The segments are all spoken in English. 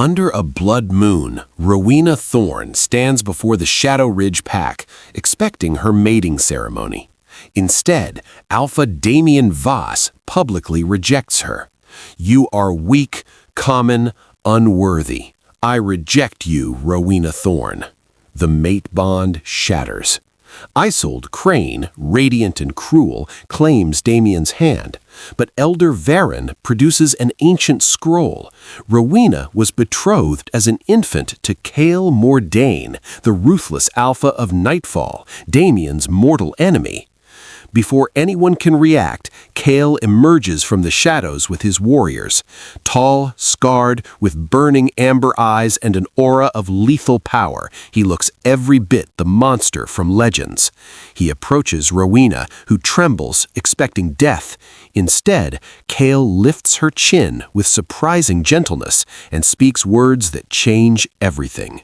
Under a blood moon, Rowena Thorne stands before the Shadowridge pack, expecting her mating ceremony. Instead, Alpha Damien Voss publicly rejects her. "You are weak, common, unworthy. I reject you, Rowena Thorne." The mate bond shatters. Isolde Crane, radiant and cruel, claims Damien's hand, but Elder Varen produces an ancient scroll. Rowena was betrothed as an infant to Kael Mordane, the ruthless alpha of Nightfall, Damien's mortal enemy. Before anyone can react, Kael emerges from the shadows with his warriors. Tall, scarred, with burning amber eyes and an aura of lethal power, he looks every bit the monster from Legends. He approaches Rowena, who trembles, expecting death. Instead, Kael lifts her chin with surprising gentleness and speaks words that change everything.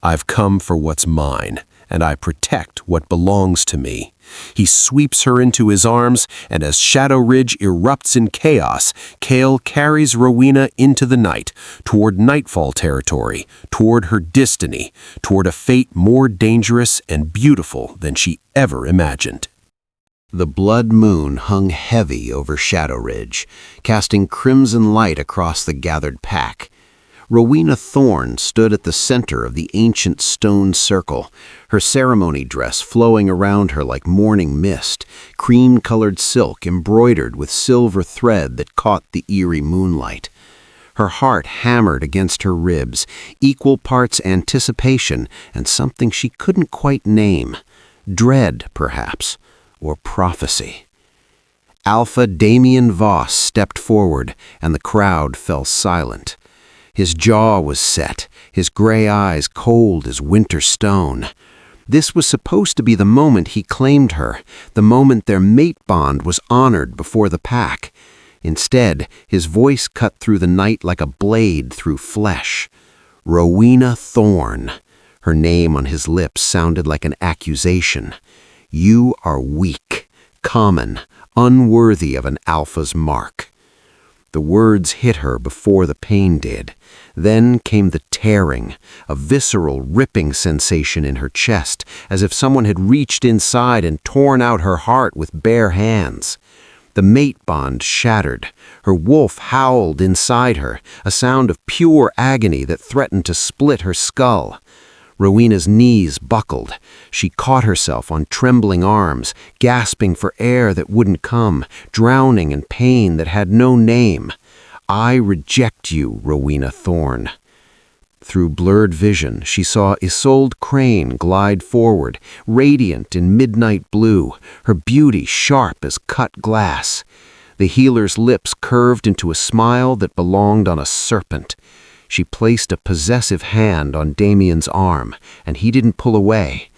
"I've come for what's mine, and I protect what belongs to me." He sweeps her into his arms, and as Shadowridge erupts in chaos, Kael carries Rowena into the night, toward Nightfall territory, toward her destiny, toward a fate more dangerous and beautiful than she ever imagined. The blood moon hung heavy over Shadowridge, casting crimson light across the gathered pack. Rowena Thorne stood at the center of the ancient stone circle, her ceremony dress flowing around her like morning mist, cream-colored silk embroidered with silver thread that caught the eerie moonlight. Her heart hammered against her ribs, equal parts anticipation and something she couldn't quite name. Dread, perhaps, or prophecy. Alpha Damien Voss stepped forward, and the crowd fell silent. His jaw was set, his gray eyes cold as winter stone. This was supposed to be the moment he claimed her, the moment their mate bond was honored before the pack. Instead, his voice cut through the night like a blade through flesh. Rowena Thorne. Her name on his lips sounded like an accusation. "You are weak, common, unworthy of an alpha's mark." The words hit her before the pain did. Then came the tearing, a visceral, ripping sensation in her chest, as if someone had reached inside and torn out her heart with bare hands. The mate bond shattered. Her wolf howled inside her, a sound of pure agony that threatened to split her skull. Rowena's knees buckled. She caught herself on trembling arms, gasping for air that wouldn't come, drowning in pain that had no name. "I reject you, Rowena Thorne." Through blurred vision, she saw Isolde Crane glide forward, radiant in midnight blue, her beauty sharp as cut glass. The healer's lips curved into a smile that belonged on a serpent. She placed a possessive hand on Damien's arm, and he didn't pull away.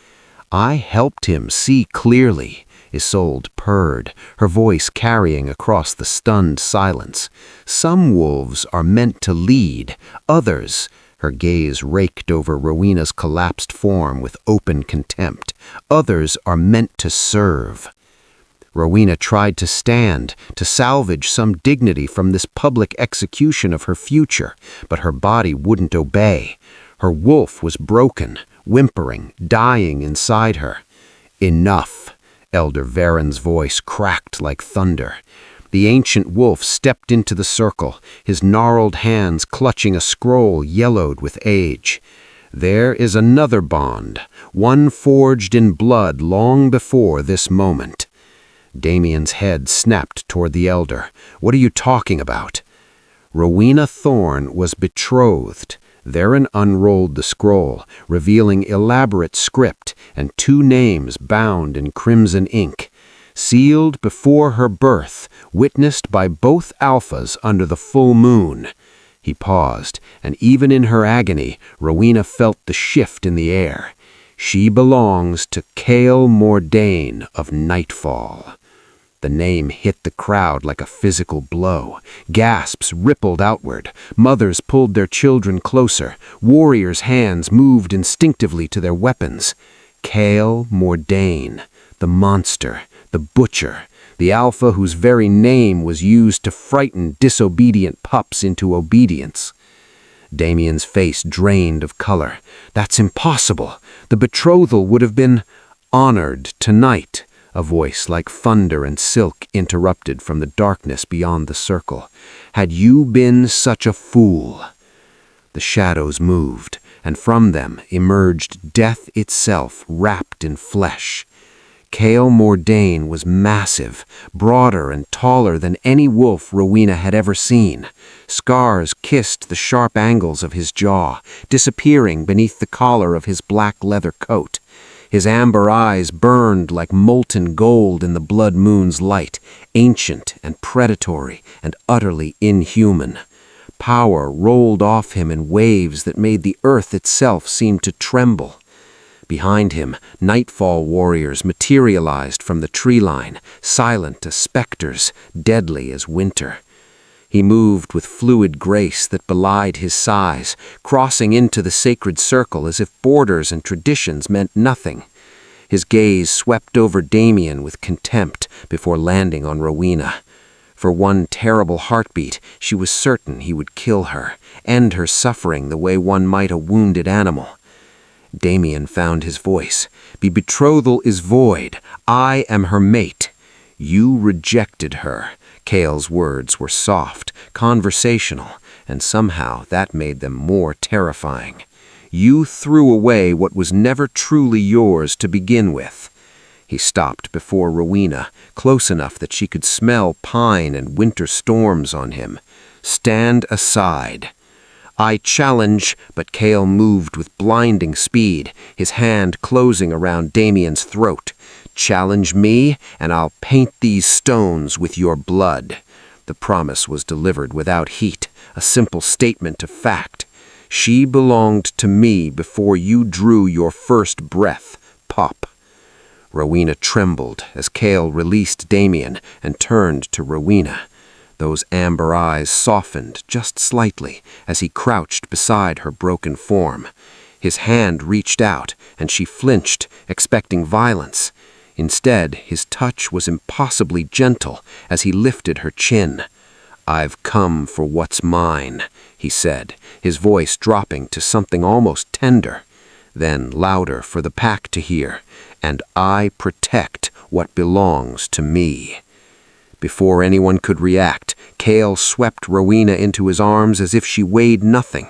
"I helped him see clearly," Isolde purred, her voice carrying across the stunned silence. "Some wolves are meant to lead, others—" her gaze raked over Rowena's collapsed form with open contempt. "Others are meant to serve." Rowena tried to stand, to salvage some dignity from this public execution of her future, but her body wouldn't obey. Her wolf was broken, whimpering, dying inside her. "Enough!" Elder Varen's voice cracked like thunder. The ancient wolf stepped into the circle, his gnarled hands clutching a scroll yellowed with age. "There is another bond, one forged in blood long before this moment." Damien's head snapped toward the elder. "What are you talking about?" Rowena Thorne was betrothed. Varen unrolled the scroll, revealing elaborate script and 2 names bound in crimson ink. Sealed before her birth, witnessed by both alphas under the full moon. He paused, and even in her agony, Rowena felt the shift in the air. She belongs to Kael Mordane of Nightfall. The name hit the crowd like a physical blow. Gasps rippled outward. Mothers pulled their children closer. Warriors' hands moved instinctively to their weapons. Kael Mordane, the monster, the butcher, the alpha whose very name was used to frighten disobedient pups into obedience. Damien's face drained of color. "That's impossible. The betrothal would have been honored tonight." A voice like thunder and silk interrupted from the darkness beyond the circle. "Had you been such a fool?" The shadows moved, and from them emerged death itself wrapped in flesh. Kael Mordane was massive, broader and taller than any wolf Rowena had ever seen. Scars kissed the sharp angles of his jaw, disappearing beneath the collar of his black leather coat. His amber eyes burned like molten gold in the blood moon's light, ancient and predatory and utterly inhuman. Power rolled off him in waves that made the earth itself seem to tremble. Behind him, Nightfall warriors materialized from the tree line, silent as specters, deadly as winter. He moved with fluid grace that belied his size, crossing into the sacred circle as if borders and traditions meant nothing. His gaze swept over Damien with contempt before landing on Rowena. For one terrible heartbeat, she was certain he would kill her, end her suffering the way one might a wounded animal. Damien found his voice. "The betrothal is void. I am her mate." "You rejected her." Kael's words were soft, conversational, and somehow that made them more terrifying. "You threw away what was never truly yours to begin with." He stopped before Rowena, close enough that she could smell pine and winter storms on him. "Stand aside." "I challenge," but Kael moved with blinding speed, his hand closing around Damien's throat. "Challenge me, and I'll paint these stones with your blood." The promise was delivered without heat, a simple statement of fact. "She belonged to me before you drew your first breath, Pop." Rowena trembled as Kael released Damien and turned to Rowena. Those amber eyes softened just slightly as he crouched beside her broken form. His hand reached out, and she flinched, expecting violence. Instead, his touch was impossibly gentle as he lifted her chin. "I've come for what's mine," he said, his voice dropping to something almost tender. Then louder for the pack to hear, "And I protect what belongs to me." Before anyone could react, Kael swept Rowena into his arms as if she weighed nothing.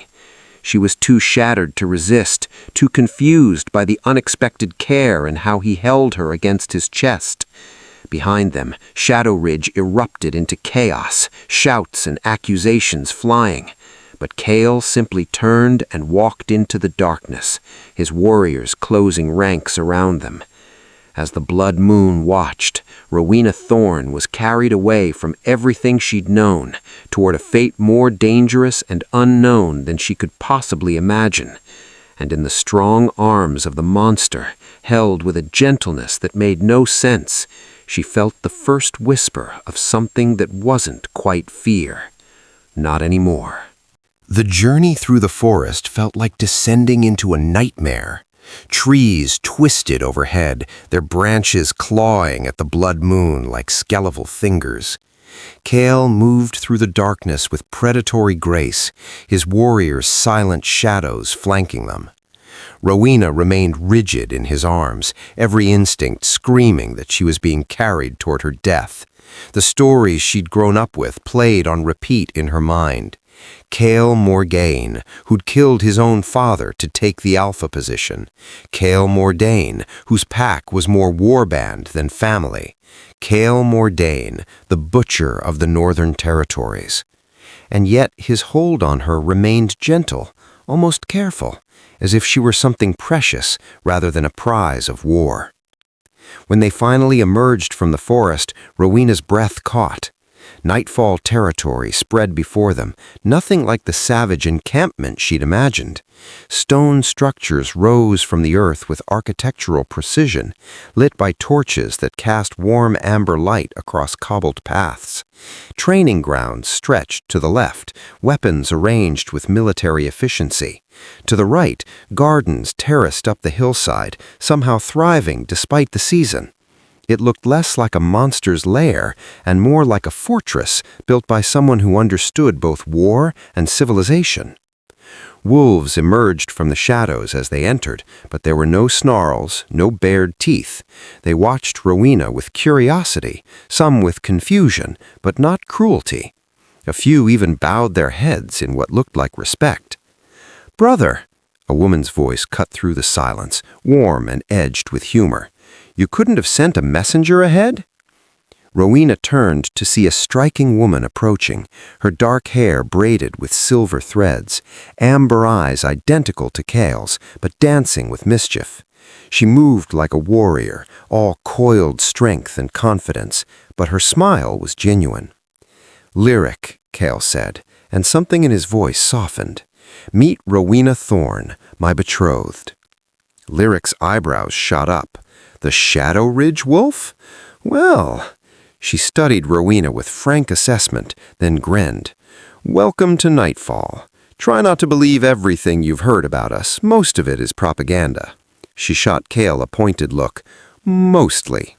She was too shattered to resist, too confused by the unexpected care and how he held her against his chest. Behind them, Shadowridge erupted into chaos, shouts and accusations flying. But Kael simply turned and walked into the darkness, his warriors closing ranks around them. As the blood moon watched, Rowena Thorne was carried away from everything she'd known, toward a fate more dangerous and unknown than she could possibly imagine. And in the strong arms of the monster, held with a gentleness that made no sense, she felt the first whisper of something that wasn't quite fear. Not anymore. The journey through the forest felt like descending into a nightmare. Trees twisted overhead, their branches clawing at the blood moon like skeletal fingers. Kael moved through the darkness with predatory grace, his warriors' silent shadows flanking them. Rowena remained rigid in his arms, every instinct screaming that she was being carried toward her death. The stories she'd grown up with played on repeat in her mind. Kael Mordane, who'd killed his own father to take the alpha position. Kael Mordane, whose pack was more warband than family. Kael Mordane, the butcher of the Northern Territories. And yet his hold on her remained gentle, almost careful, as if she were something precious rather than a prize of war. When they finally emerged from the forest, Rowena's breath caught. Nightfall territory spread before them, nothing like the savage encampment she'd imagined. Stone structures rose from the earth with architectural precision, lit by torches that cast warm amber light across cobbled paths. Training grounds stretched to the left, weapons arranged with military efficiency. To the right, gardens terraced up the hillside, somehow thriving despite the season. It looked less like a monster's lair and more like a fortress built by someone who understood both war and civilization. Wolves emerged from the shadows as they entered, but there were no snarls, no bared teeth. They watched Rowena with curiosity, some with confusion, but not cruelty. A few even bowed their heads in what looked like respect. "Brother," a woman's voice cut through the silence, warm and edged with humor. "You couldn't have sent a messenger ahead?" Rowena turned to see a striking woman approaching, her dark hair braided with silver threads, amber eyes identical to Kael's, but dancing with mischief. She moved like a warrior, all coiled strength and confidence, but her smile was genuine. "Lyric," Kael said, and something in his voice softened. "Meet Rowena Thorne, my betrothed." Lyric's eyebrows shot up. "The Shadowridge wolf? Well..." She studied Rowena with frank assessment, then grinned. "Welcome to Nightfall. Try not to believe everything you've heard about us. Most of it is propaganda." She shot Kael a pointed look. "Mostly."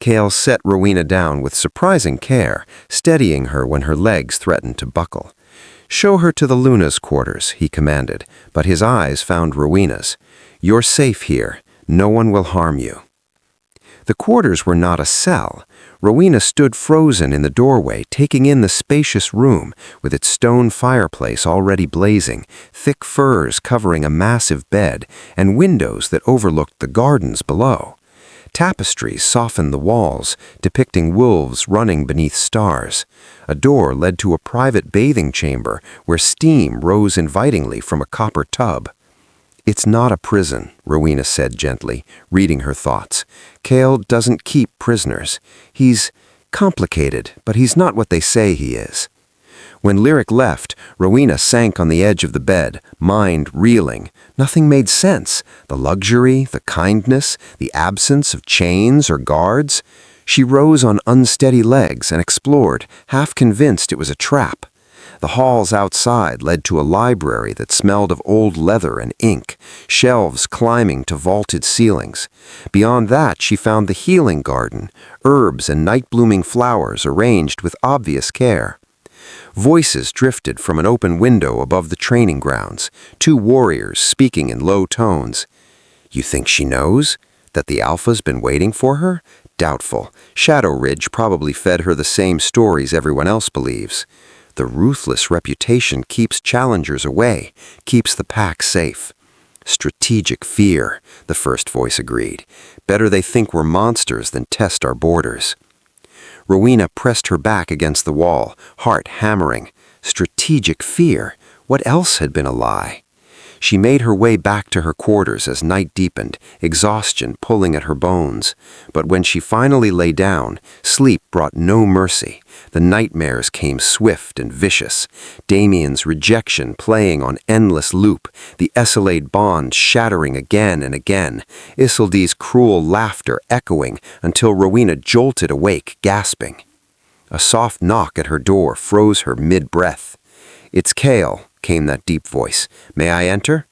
Kael set Rowena down with surprising care, steadying her when her legs threatened to buckle. "Show her to the Luna's quarters," he commanded, but his eyes found Rowena's. "You're safe here. No one will harm you." The quarters were not a cell. Rowena stood frozen in the doorway, taking in the spacious room, with its stone fireplace already blazing, thick furs covering a massive bed, and windows that overlooked the gardens below. Tapestries softened the walls, depicting wolves running beneath stars. A door led to a private bathing chamber where steam rose invitingly from a copper tub. "It's not a prison," Rowena said gently, reading her thoughts. "Kael doesn't keep prisoners. He's complicated, but he's not what they say he is." When Lyric left, Rowena sank on the edge of the bed, mind reeling. Nothing made sense. The luxury, the kindness, the absence of chains or guards. She rose on unsteady legs and explored, half convinced it was a trap. The halls outside led to a library that smelled of old leather and ink, shelves climbing to vaulted ceilings. Beyond that, she found the healing garden, herbs and night-blooming flowers arranged with obvious care. Voices drifted from an open window above the training grounds, two warriors speaking in low tones. "You think she knows? That the Alpha's been waiting for her? Doubtful. Shadowridge probably fed her the same stories everyone else believes. The Ruthless reputation keeps challengers away, keeps the pack safe." "Strategic fear," the first voice agreed. "Better they think we're monsters than test our borders." Rowena pressed her back against the wall, heart hammering. Strategic fear? What else had been a lie? She made her way back to her quarters as night deepened, exhaustion pulling at her bones. But when she finally lay down, sleep brought no mercy. The nightmares came swift and vicious. Damien's rejection playing on endless loop, the Isolde bond shattering again and again, Isolde's cruel laughter echoing until Rowena jolted awake, gasping. A soft knock at her door froze her mid-breath. "It's Kael," came that deep voice. "May I enter?"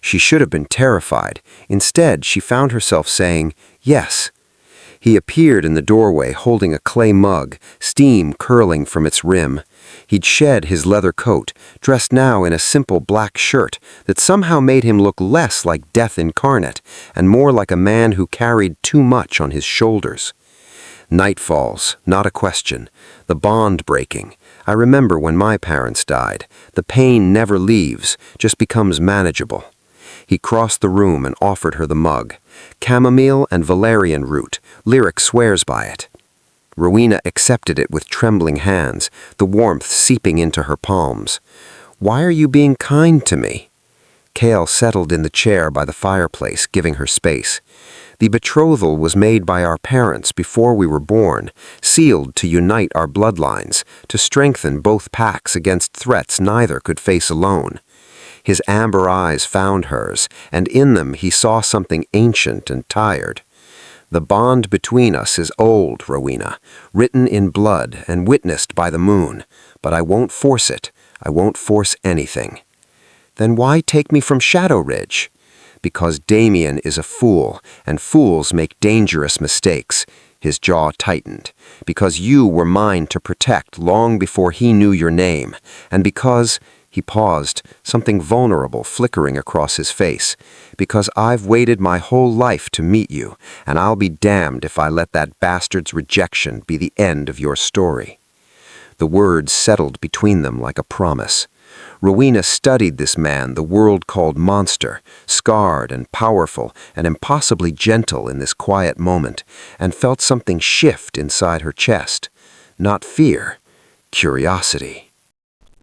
She should have been terrified. Instead, she found herself saying, "Yes." He appeared in the doorway holding a clay mug, steam curling from its rim. He'd shed his leather coat, dressed now in a simple black shirt that somehow made him look less like death incarnate and more like a man who carried too much on his shoulders. "Night falls, not a question. The bond breaking. I remember when my parents died. The pain never leaves, just becomes manageable." He crossed the room and offered her the mug. "Chamomile and valerian root. Lyric swears by it." Rowena accepted it with trembling hands, the warmth seeping into her palms. "Why are you being kind to me?" Kael settled in the chair by the fireplace, giving her space. "The betrothal was made by our parents before we were born, sealed to unite our bloodlines, to strengthen both packs against threats neither could face alone." His amber eyes found hers, and in them he saw something ancient and tired. "The bond between us is old, Rowena, written in blood and witnessed by the moon, but I won't force it. I won't force anything." "Then why take me from Shadowridge?" "Because Damien is a fool, and fools make dangerous mistakes." His jaw tightened. "Because you were mine to protect long before he knew your name, and because..." He paused, something vulnerable flickering across his face. "Because I've waited my whole life to meet you, and I'll be damned if I let that bastard's rejection be the end of your story." The words settled between them like a promise. Rowena studied this man the world called monster, scarred and powerful and impossibly gentle in this quiet moment, and felt something shift inside her chest. Not fear, curiosity.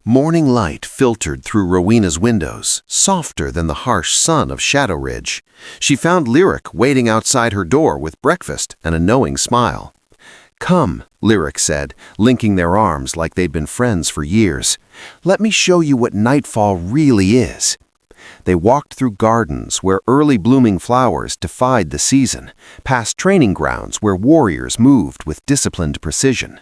Morning light filtered through Rowena's windows, softer than the harsh sun of Shadowridge. She found Lyric waiting outside her door with breakfast and a knowing smile. "Come," Lyric said, linking their arms like they'd been friends for years. "Let me show you what Nightfall really is." They walked through gardens where early blooming flowers defied the season, past training grounds where warriors moved with disciplined precision.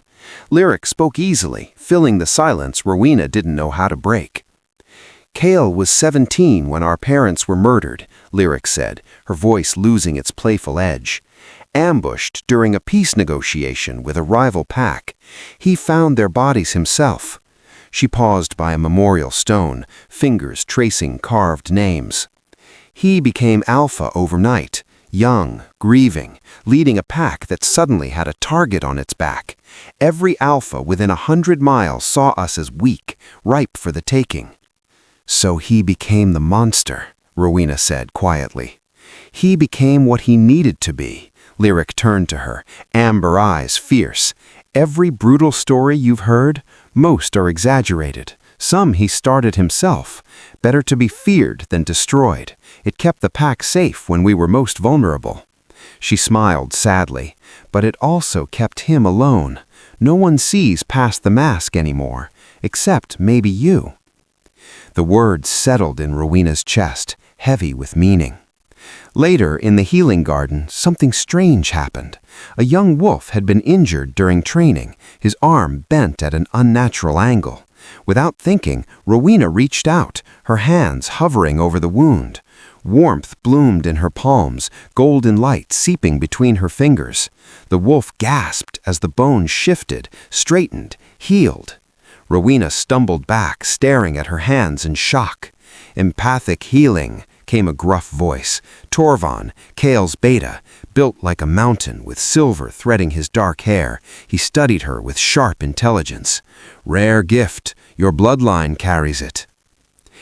Lyric spoke easily, filling the silence Rowena didn't know how to break. "Kael was 17 when our parents were murdered," Lyric said, her voice losing its playful edge. "Ambushed during a peace negotiation with a rival pack. He found their bodies himself." She paused by a memorial stone, fingers tracing carved names. "He became alpha overnight, young, grieving, leading a pack that suddenly had a target on its back. Every alpha within 100 miles saw us as weak, ripe for the taking." "So he became the monster," Rowena said quietly. "He became what he needed to be." Lyric turned to her, amber eyes fierce. "Every brutal story you've heard, most are exaggerated. Some he started himself. Better to be feared than destroyed. It kept the pack safe when we were most vulnerable." She smiled sadly, "But it also kept him alone. No one sees past the mask anymore, except maybe you." The words settled in Rowena's chest, heavy with meaning. Later, in the healing garden, something strange happened. A young wolf had been injured during training, his arm bent at an unnatural angle. Without thinking, Rowena reached out, her hands hovering over the wound. Warmth bloomed in her palms, golden light seeping between her fingers. The wolf gasped as the bone shifted, straightened, healed. Rowena stumbled back, staring at her hands in shock. "Empathic healing," came a gruff voice. Torvon, Kael's beta, built like a mountain with silver threading his dark hair, he studied her with sharp intelligence. "Rare gift, your bloodline carries it."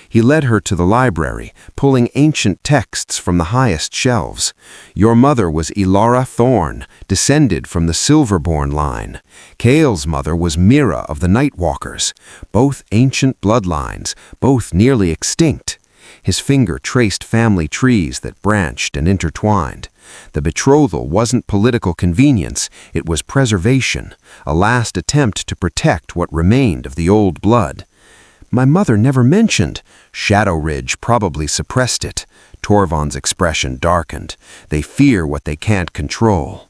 He led her to the library, pulling ancient texts from the highest shelves. "Your mother was Isolde Thorne, descended from the Silverborn line. Kael's mother was Mira of the Nightwalkers, both ancient bloodlines, both nearly extinct." His finger traced family trees that branched and intertwined. The betrothal wasn't political convenience, it was preservation, a last attempt to protect what remained of the old blood. "My mother never mentioned." Shadowridge probably suppressed it. Torvon's expression darkened. "They fear what they can't control."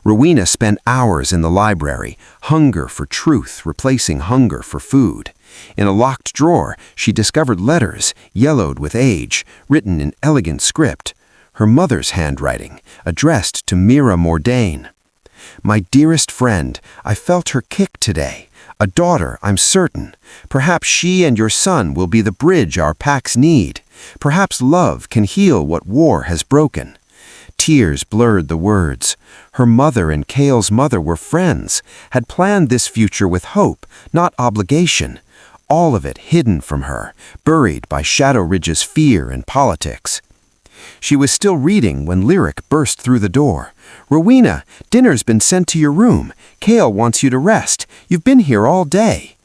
Rowena spent hours in the library, hunger for truth replacing hunger for food. In a locked drawer, she discovered letters, yellowed with age, written in elegant script. Her mother's handwriting, addressed to Mira Mordane. "My dearest friend, I felt her kick today. A daughter, I'm certain. Perhaps she and your son will be the bridge our packs need. Perhaps love can heal what war has broken." Tears blurred the words. Her mother and Kael's mother were friends, had planned this future with hope, not obligation. All of it hidden from her, buried by Shadowridge's fear and politics. She was still reading when Lyric burst through the door. "Rowena, dinner's been sent to your room. Kael wants you to rest. You've been here all day."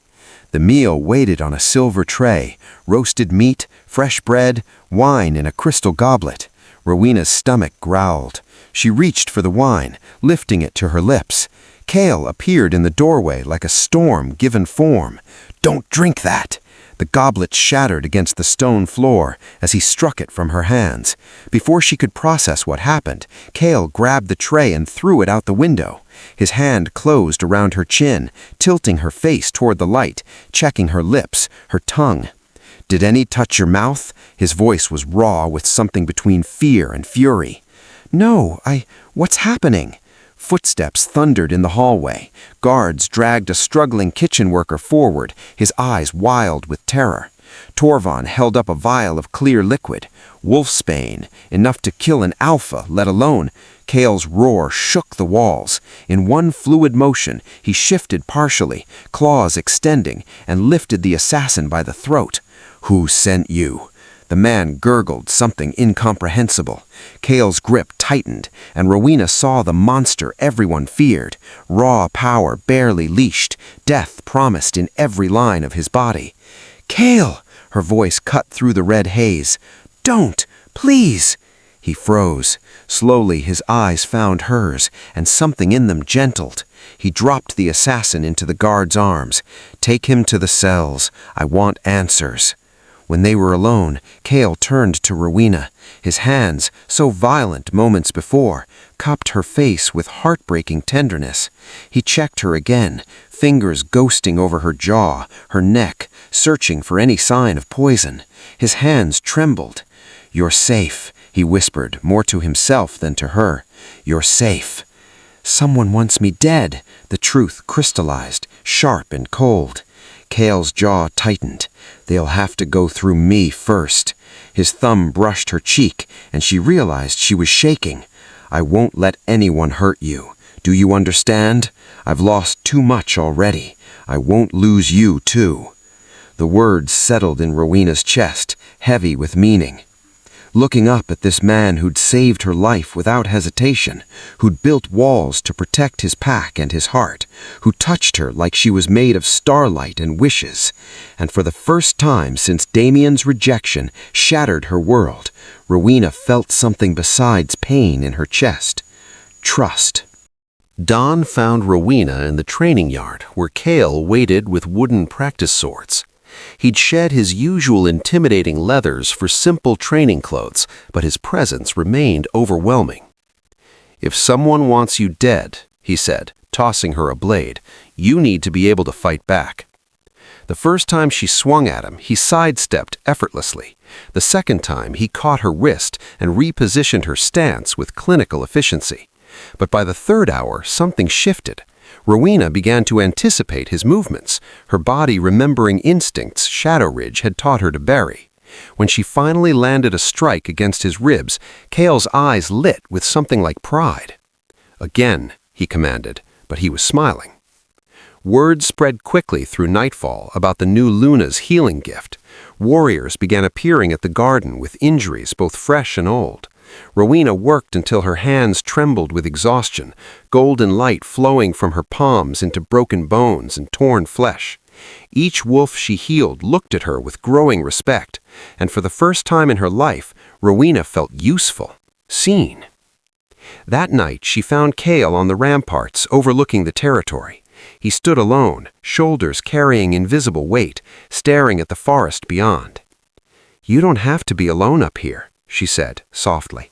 The meal waited on a silver tray, roasted meat, fresh bread, wine in a crystal goblet. Rowena's stomach growled. She reached for the wine, lifting it to her lips. Kael appeared in the doorway like a storm given form. "Don't drink that!" The goblet shattered against the stone floor as he struck it from her hands. Before she could process what happened, Kael grabbed the tray and threw it out the window. His hand closed around her chin, tilting her face toward the light, checking her lips, her tongue. "Did any touch your mouth?" His voice was raw with something between fear and fury. "No, what's happening?" Footsteps thundered in the hallway. Guards dragged a struggling kitchen worker forward, his eyes wild with terror. Torvon held up a vial of clear liquid, wolfsbane, enough to kill an alpha, let alone. Kael's roar shook the walls. In one fluid motion, he shifted partially, claws extending, and lifted the assassin by the throat. "Who sent you?" The man gurgled something incomprehensible. Kael's grip tightened, and Rowena saw the monster everyone feared. Raw power barely leashed, death promised in every line of his body. "Kael!" Her voice cut through the red haze. "Don't! Please!" He froze. Slowly his eyes found hers, and something in them gentled. He dropped the assassin into the guard's arms. "Take him to the cells. I want answers." When they were alone, Kael turned to Rowena. His hands, so violent moments before, cupped her face with heartbreaking tenderness. He checked her again, fingers ghosting over her jaw, her neck, searching for any sign of poison. His hands trembled. "You're safe," he whispered, more to himself than to her. "You're safe." "Someone wants me dead," the truth crystallized, sharp and cold. Kael's jaw tightened. "They'll have to go through me first." His thumb brushed her cheek, and she realized she was shaking. "I won't let anyone hurt you. Do you understand? I've lost too much already. I won't lose you, too." The words settled in Rowena's chest, heavy with meaning. Looking up at this man who'd saved her life without hesitation, who'd built walls to protect his pack and his heart, who touched her like she was made of starlight and wishes. And for the first time since Damien's rejection shattered her world, Rowena felt something besides pain in her chest. Trust. Dawn found Rowena in the training yard where Kael waited with wooden practice swords. He'd shed his usual intimidating leathers for simple training clothes, but his presence remained overwhelming. "If someone wants you dead," he said, tossing her a blade, "you need to be able to fight back." The first time she swung at him, he sidestepped effortlessly. The second time, he caught her wrist and repositioned her stance with clinical efficiency. But by the third hour, something shifted. Rowena began to anticipate his movements, her body remembering instincts Shadowridge had taught her to bury. When she finally landed a strike against his ribs, Kael's eyes lit with something like pride. "Again," he commanded, but he was smiling. Word spread quickly through Nightfall about the new Luna's healing gift. Warriors began appearing at the garden with injuries both fresh and old. Rowena worked until her hands trembled with exhaustion, golden light flowing from her palms into broken bones and torn flesh. Each wolf she healed looked at her with growing respect, and for the first time in her life, Rowena felt useful, seen. That night, she found Kael on the ramparts overlooking the territory. He stood alone, shoulders carrying invisible weight, staring at the forest beyond. "You don't have to be alone up here," she said, softly.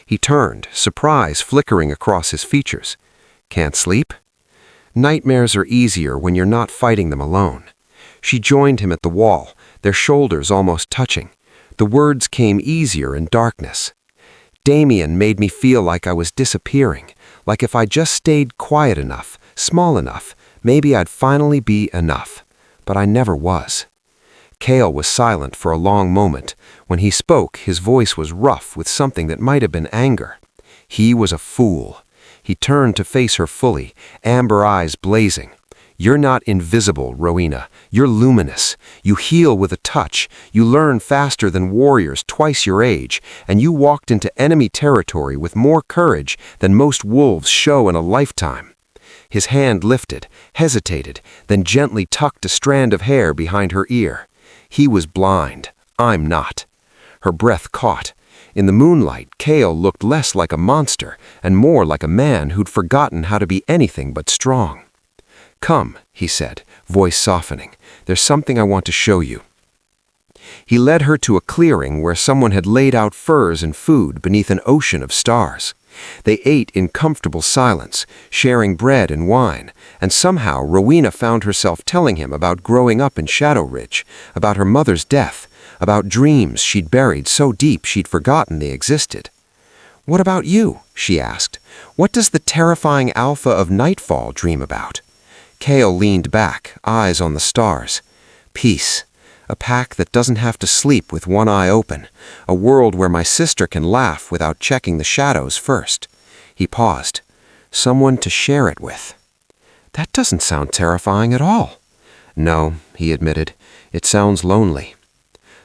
He turned, surprise flickering across his features. "Can't sleep?" "Nightmares are easier when you're not fighting them alone." She joined him at the wall, their shoulders almost touching. The words came easier in darkness. "Damien made me feel like I was disappearing, like if I just stayed quiet enough, small enough, maybe I'd finally be enough. But I never was." Kael was silent for a long moment. When he spoke, his voice was rough with something that might have been anger. He was a fool. He turned to face her fully, amber eyes blazing. "You're not invisible, Rowena. You're luminous. You heal with a touch. You learn faster than warriors twice your age, and you walked into enemy territory with more courage than most wolves show in a lifetime." His hand lifted, hesitated, then gently tucked a strand of hair behind her ear. He was blind. I'm not. Her breath caught. In the moonlight, Kael looked less like a monster and more like a man who'd forgotten how to be anything but strong. "Come," he said, voice softening. "There's something I want to show you." He led her to a clearing where someone had laid out furs and food beneath an ocean of stars. They ate in comfortable silence, sharing bread and wine, and somehow Rowena found herself telling him about growing up in Shadowridge, about her mother's death, about dreams she'd buried so deep she'd forgotten they existed. "What about you?" she asked. "What does the terrifying alpha of Nightfall dream about?" Kael leaned back, eyes on the stars. "Peace. A pack that doesn't have to sleep with one eye open. A world where my sister can laugh without checking the shadows first. He paused. Someone to share it with. That doesn't sound terrifying at all. No, he admitted. It sounds lonely.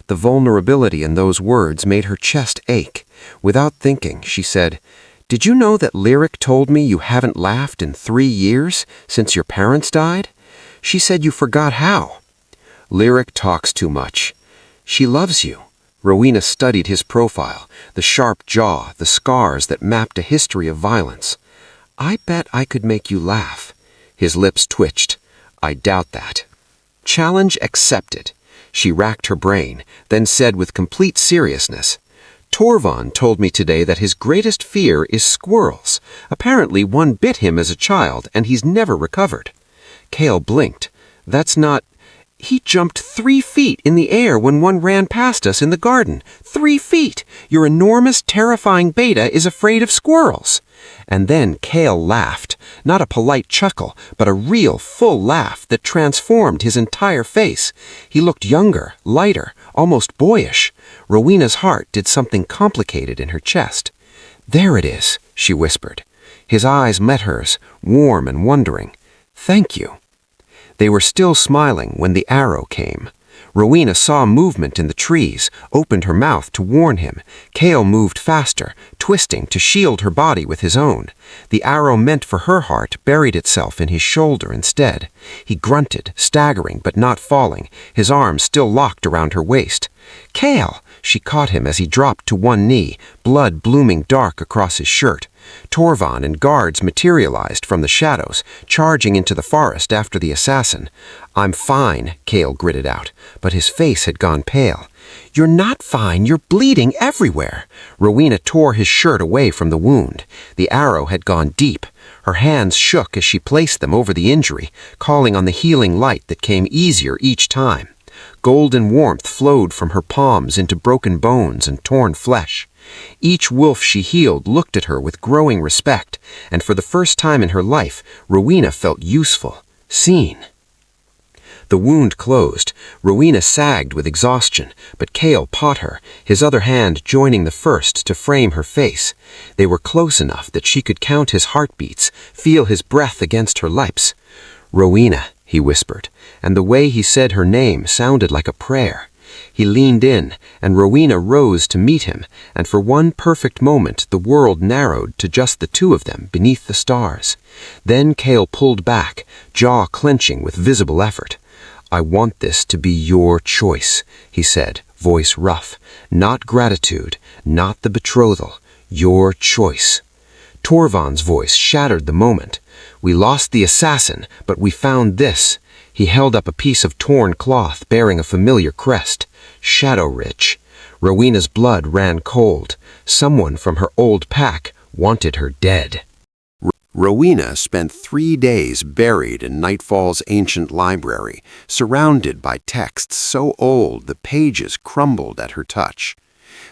The vulnerability in those words made her chest ache. Without thinking, she said, "Did you know that Lyric told me you haven't laughed in 3 years, since your parents died? She said you forgot how." Lyric talks too much. She loves you. Rowena studied his profile, the sharp jaw, the scars that mapped a history of violence. "I bet I could make you laugh." His lips twitched. "I doubt that." Challenge accepted. She racked her brain, then said with complete seriousness, "Torvald told me today that his greatest fear is squirrels. Apparently one bit him as a child, and he's never recovered." Kael blinked. "That's not—" "He jumped 3 feet in the air when one ran past us in the garden. 3 feet! Your enormous, terrifying beta is afraid of squirrels." And then Kael laughed, not a polite chuckle, but a real, full laugh that transformed his entire face. He looked younger, lighter, almost boyish. Rowena's heart did something complicated in her chest. "There it is," she whispered. His eyes met hers, warm and wondering. "Thank you." They were still smiling when the arrow came. Rowena saw movement in the trees, opened her mouth to warn him. Kael moved faster, twisting to shield her body with his own. The arrow meant for her heart buried itself in his shoulder instead. He grunted, staggering but not falling, his arms still locked around her waist. "Kael!" She caught him as he dropped to one knee, blood blooming dark across his shirt. Torvald and guards materialized from the shadows, charging into the forest after the assassin. "I'm fine," Kael gritted out, but his face had gone pale. "You're not fine, you're bleeding everywhere." Rowena tore his shirt away from the wound. The arrow had gone deep. Her hands shook as she placed them over the injury, calling on the healing light that came easier each time. Golden warmth flowed from her palms into broken bones and torn flesh. Each wolf she healed looked at her with growing respect, and for the first time in her life, Rowena felt useful, seen. The wound closed. Rowena sagged with exhaustion, but Kael caught her, his other hand joining the first to frame her face. They were close enough that she could count his heartbeats, feel his breath against her lips. "Rowena," he whispered, and the way he said her name sounded like a prayer. He leaned in, and Rowena rose to meet him, and for one perfect moment the world narrowed to just the two of them beneath the stars. Then Kael pulled back, jaw clenching with visible effort. "I want this to be your choice," he said, voice rough. "Not gratitude, not the betrothal. Your choice." Torvald's voice shattered the moment. "We lost the assassin, but we found this." He held up a piece of torn cloth bearing a familiar crest. Shadowridge. Rowena's blood ran cold. Someone from her old pack wanted her dead. Rowena spent 3 days buried in Nightfall's ancient library, surrounded by texts so old the pages crumbled at her touch.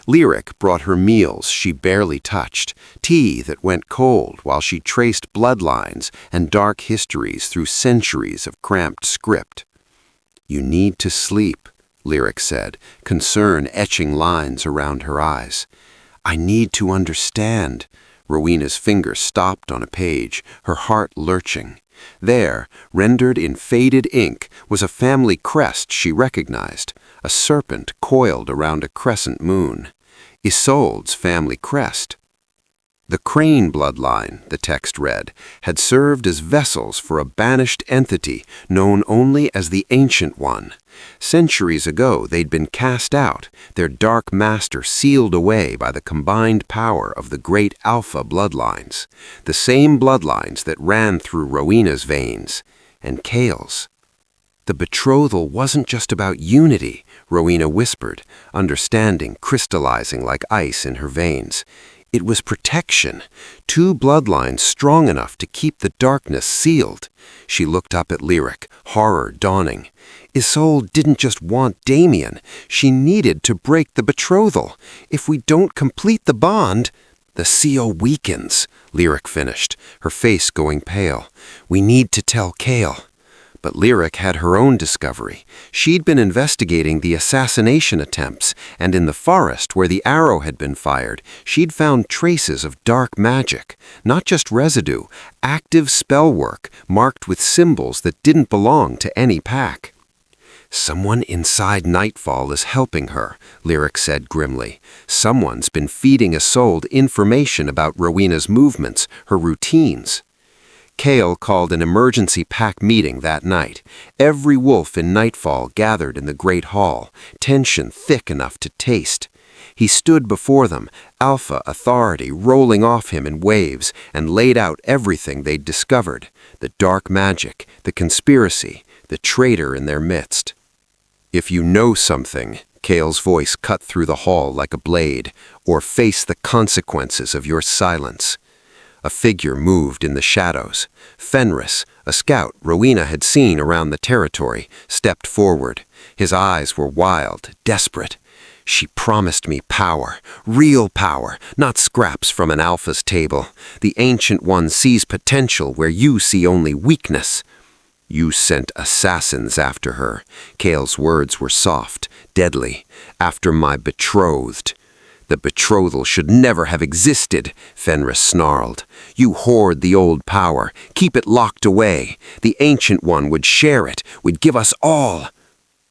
Lyric brought her meals she barely touched, tea that went cold while she traced bloodlines and dark histories through centuries of cramped script. "You need to sleep," Lyric said, concern etching lines around her eyes. "I need to understand." Rowena's finger stopped on a page, her heart lurching. There, rendered in faded ink, was a family crest she recognized, a serpent coiled around a crescent moon. Isolde's family crest. The Crane bloodline, the text read, had served as vessels for a banished entity known only as the Ancient One. Centuries ago they'd been cast out, their dark master sealed away by the combined power of the great Alpha bloodlines, the same bloodlines that ran through Rowena's veins, and Kael's. The betrothal wasn't just about unity, Rowena whispered, understanding crystallizing like ice in her veins. It was protection, 2 bloodlines strong enough to keep the darkness sealed. She looked up at Lyric, horror dawning. Isolde didn't just want Damien, she needed to break the betrothal. If we don't complete the bond, the seal weakens, Lyric finished, her face going pale. We need to tell Kael. But Lyric had her own discovery. She'd been investigating the assassination attempts, and in the forest where the arrow had been fired, she'd found traces of dark magic, not just residue, active spell work marked with symbols that didn't belong to any pack. "Someone inside Nightfall is helping her," Lyric said grimly. "Someone's been feeding Isolde information about Rowena's movements, her routines." Kael called an emergency pack meeting that night. Every wolf in Nightfall gathered in the great hall, tension thick enough to taste. He stood before them, alpha authority rolling off him in waves, and laid out everything they'd discovered: the dark magic, the conspiracy, the traitor in their midst. "If you know something," Kael's voice cut through the hall like a blade, "or face the consequences of your silence." A figure moved in the shadows. Fenris, a scout Rowena had seen around the territory, stepped forward. His eyes were wild, desperate. "She promised me power, real power, not scraps from an alpha's table. The Ancient One sees potential where you see only weakness." "You sent assassins after her." Kael's words were soft, deadly. "After my betrothed." "The betrothal should never have existed," Fenris snarled. "You hoard the old power, keep it locked away. The Ancient One would share it, would give us all."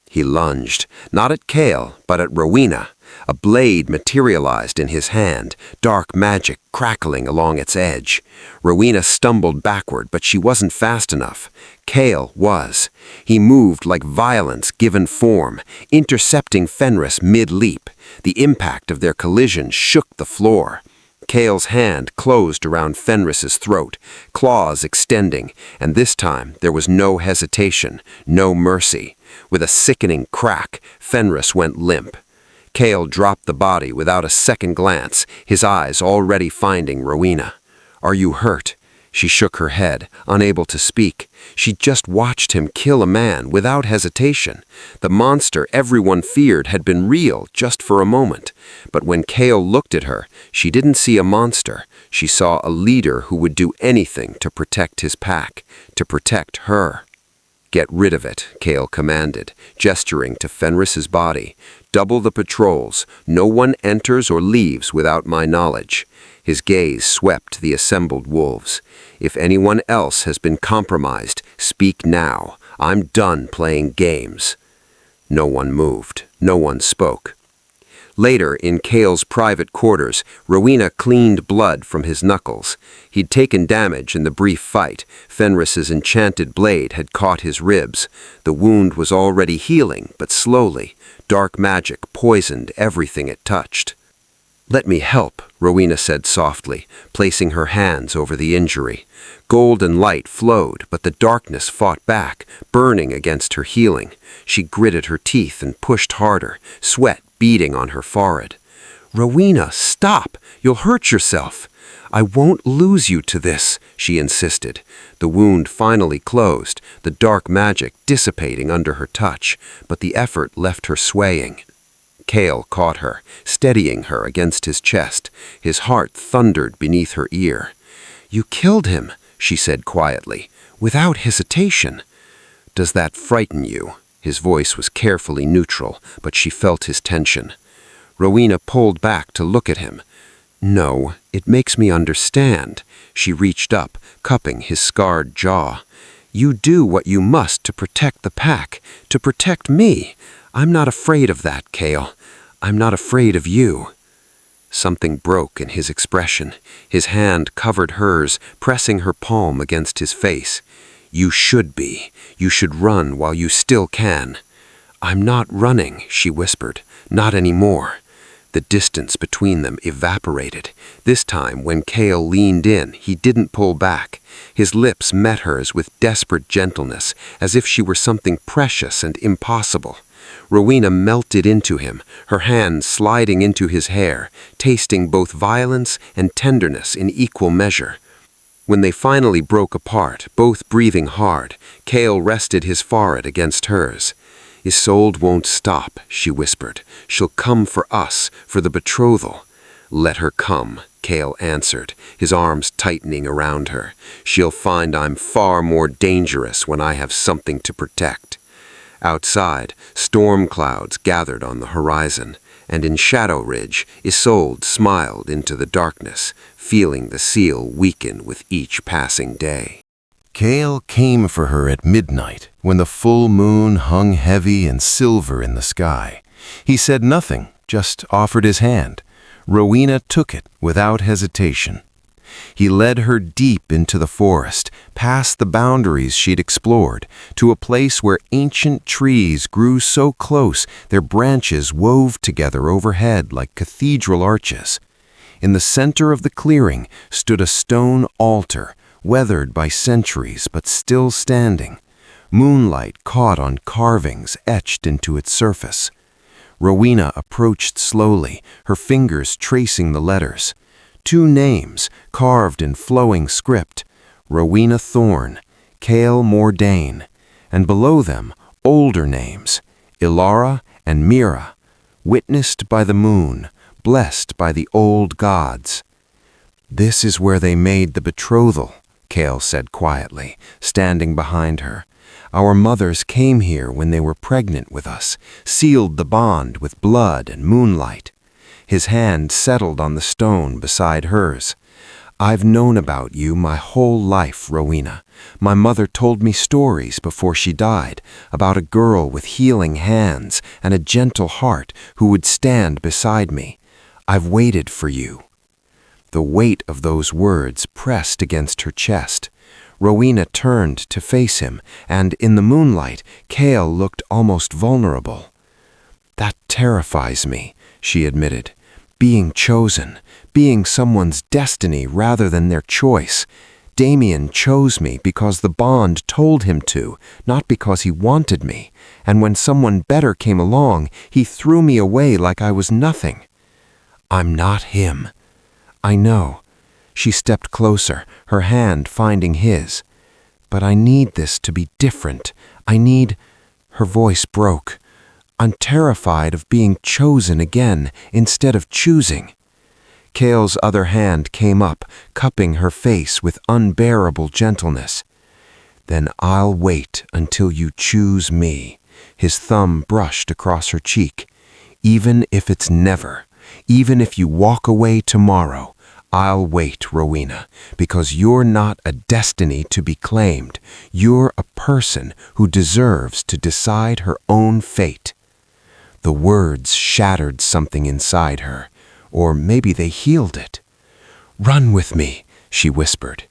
He lunged, not at Kael, but at Rowena. A blade materialized in his hand, dark magic crackling along its edge. Rowena stumbled backward, but she wasn't fast enough. Kael was. He moved like violence given form, intercepting Fenris mid-leap. The impact of their collision shook the floor. Kael's hand closed around Fenris's throat, claws extending, and this time there was no hesitation, no mercy. With a sickening crack, Fenris went limp. Kael dropped the body without a second glance, his eyes already finding Rowena. "Are you hurt?" She shook her head, unable to speak. She'd just watched him kill a man without hesitation. The monster everyone feared had been real just for a moment. But when Kael looked at her, she didn't see a monster. She saw a leader who would do anything to protect his pack, to protect her. "Get rid of it," Kael commanded, gesturing to Fenris's body. "Double the patrols. No one enters or leaves without my knowledge." His gaze swept the assembled wolves. "If anyone else has been compromised, speak now. I'm done playing games." No one moved. No one spoke. Later, in Kael's private quarters, Rowena cleaned blood from his knuckles. He'd taken damage in the brief fight. Fenris's enchanted blade had caught his ribs. The wound was already healing, but slowly. Dark magic poisoned everything it touched. "Let me help," Rowena said softly, placing her hands over the injury. Golden light flowed, but the darkness fought back, burning against her healing. She gritted her teeth and pushed harder, sweat beading on her forehead. "Rowena, stop! You'll hurt yourself." "I won't lose you to this," she insisted. The wound finally closed, the dark magic dissipating under her touch, but the effort left her swaying. Kael caught her, steadying her against his chest. His heart thundered beneath her ear. "You killed him," she said quietly, "without hesitation." "Does that frighten you?" His voice was carefully neutral, but she felt his tension. Rowena pulled back to look at him. "No, it makes me understand." She reached up, cupping his scarred jaw. "You do what you must to protect the pack, to protect me. I'm not afraid of that, Kael. I'm not afraid of you." Something broke in his expression. His hand covered hers, pressing her palm against his face. "You should be. You should run while you still can." "I'm not running," she whispered. "Not anymore." The distance between them evaporated. This time, when Kael leaned in, he didn't pull back. His lips met hers with desperate gentleness, as if she were something precious and impossible. Rowena melted into him, her hand sliding into his hair, tasting both violence and tenderness in equal measure. When they finally broke apart, both breathing hard, Kael rested his forehead against hers. "Isolde won't stop," she whispered. "She'll come for us, for the betrothal." "Let her come," Kael answered, his arms tightening around her. "She'll find I'm far more dangerous when I have something to protect." Outside, storm clouds gathered on the horizon, and in Shadowridge, Isolde smiled into the darkness, feeling the seal weaken with each passing day. Kael came for her at midnight, when the full moon hung heavy and silver in the sky. He said nothing, just offered his hand. Rowena took it without hesitation. He led her deep into the forest, past the boundaries she'd explored, to a place where ancient trees grew so close their branches wove together overhead like cathedral arches. In the center of the clearing stood a stone altar, weathered by centuries but still standing. Moonlight caught on carvings etched into its surface. Rowena approached slowly, her fingers tracing the letters. 2 names, carved in flowing script: Rowena Thorne, Kael Mordane, and below them, older names: Ilara and Mira, witnessed by the moon, blessed by the old gods. "This is where they made the betrothal," Kael said quietly, standing behind her. "Our mothers came here when they were pregnant with us, sealed the bond with blood and moonlight." His hand settled on the stone beside hers. "I've known about you my whole life, Rowena. My mother told me stories before she died, about a girl with healing hands and a gentle heart who would stand beside me. I've waited for you." The weight of those words pressed against her chest. Rowena turned to face him, and in the moonlight, Kael looked almost vulnerable. "That terrifies me," she admitted. "Being chosen, being someone's destiny rather than their choice. Damien chose me because the bond told him to, not because he wanted me. And when someone better came along, he threw me away like I was nothing." "I'm not him." "I know." She stepped closer, her hand finding his. "But I need this to be different. I need—" Her voice broke. "I'm terrified of being chosen again instead of choosing." Kael's other hand came up, cupping her face with unbearable gentleness. "Then I'll wait until you choose me." His thumb brushed across her cheek. "Even if it's never, even if you walk away tomorrow, I'll wait, Rowena, because you're not a destiny to be claimed. You're a person who deserves to decide her own fate." The words shattered something inside her, or maybe they healed it. "Run with me," she whispered.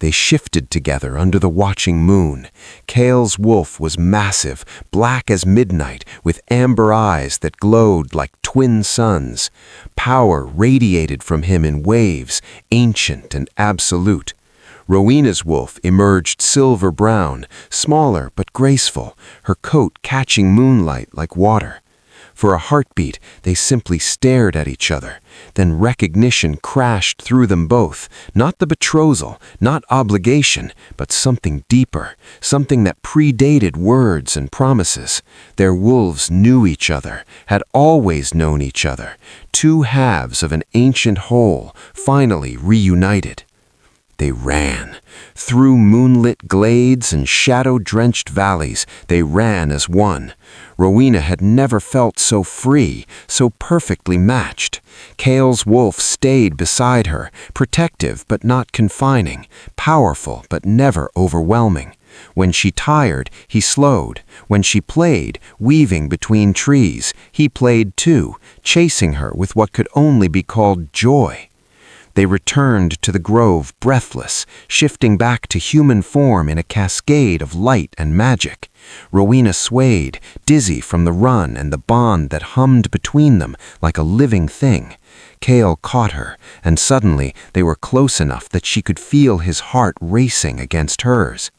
They shifted together under the watching moon. Kael's wolf was massive, black as midnight, with amber eyes that glowed like twin suns. Power radiated from him in waves, ancient and absolute. Rowena's wolf emerged silver brown, smaller but graceful, her coat catching moonlight like water. For a heartbeat, they simply stared at each other. Then recognition crashed through them both. Not the betrothal, not obligation, but something deeper, something that predated words and promises. Their wolves knew each other, had always known each other. 2 halves of an ancient whole, finally reunited. They ran. Through moonlit glades and shadow-drenched valleys, they ran as one. Rowena had never felt so free, so perfectly matched. Kael's wolf stayed beside her, protective but not confining, powerful but never overwhelming. When she tired, he slowed. When she played, weaving between trees, he played too, chasing her with what could only be called joy. They returned to the grove breathless, shifting back to human form in a cascade of light and magic. Rowena swayed, dizzy from the run and the bond that hummed between them like a living thing. Kael caught her, and suddenly they were close enough that she could feel his heart racing against hers.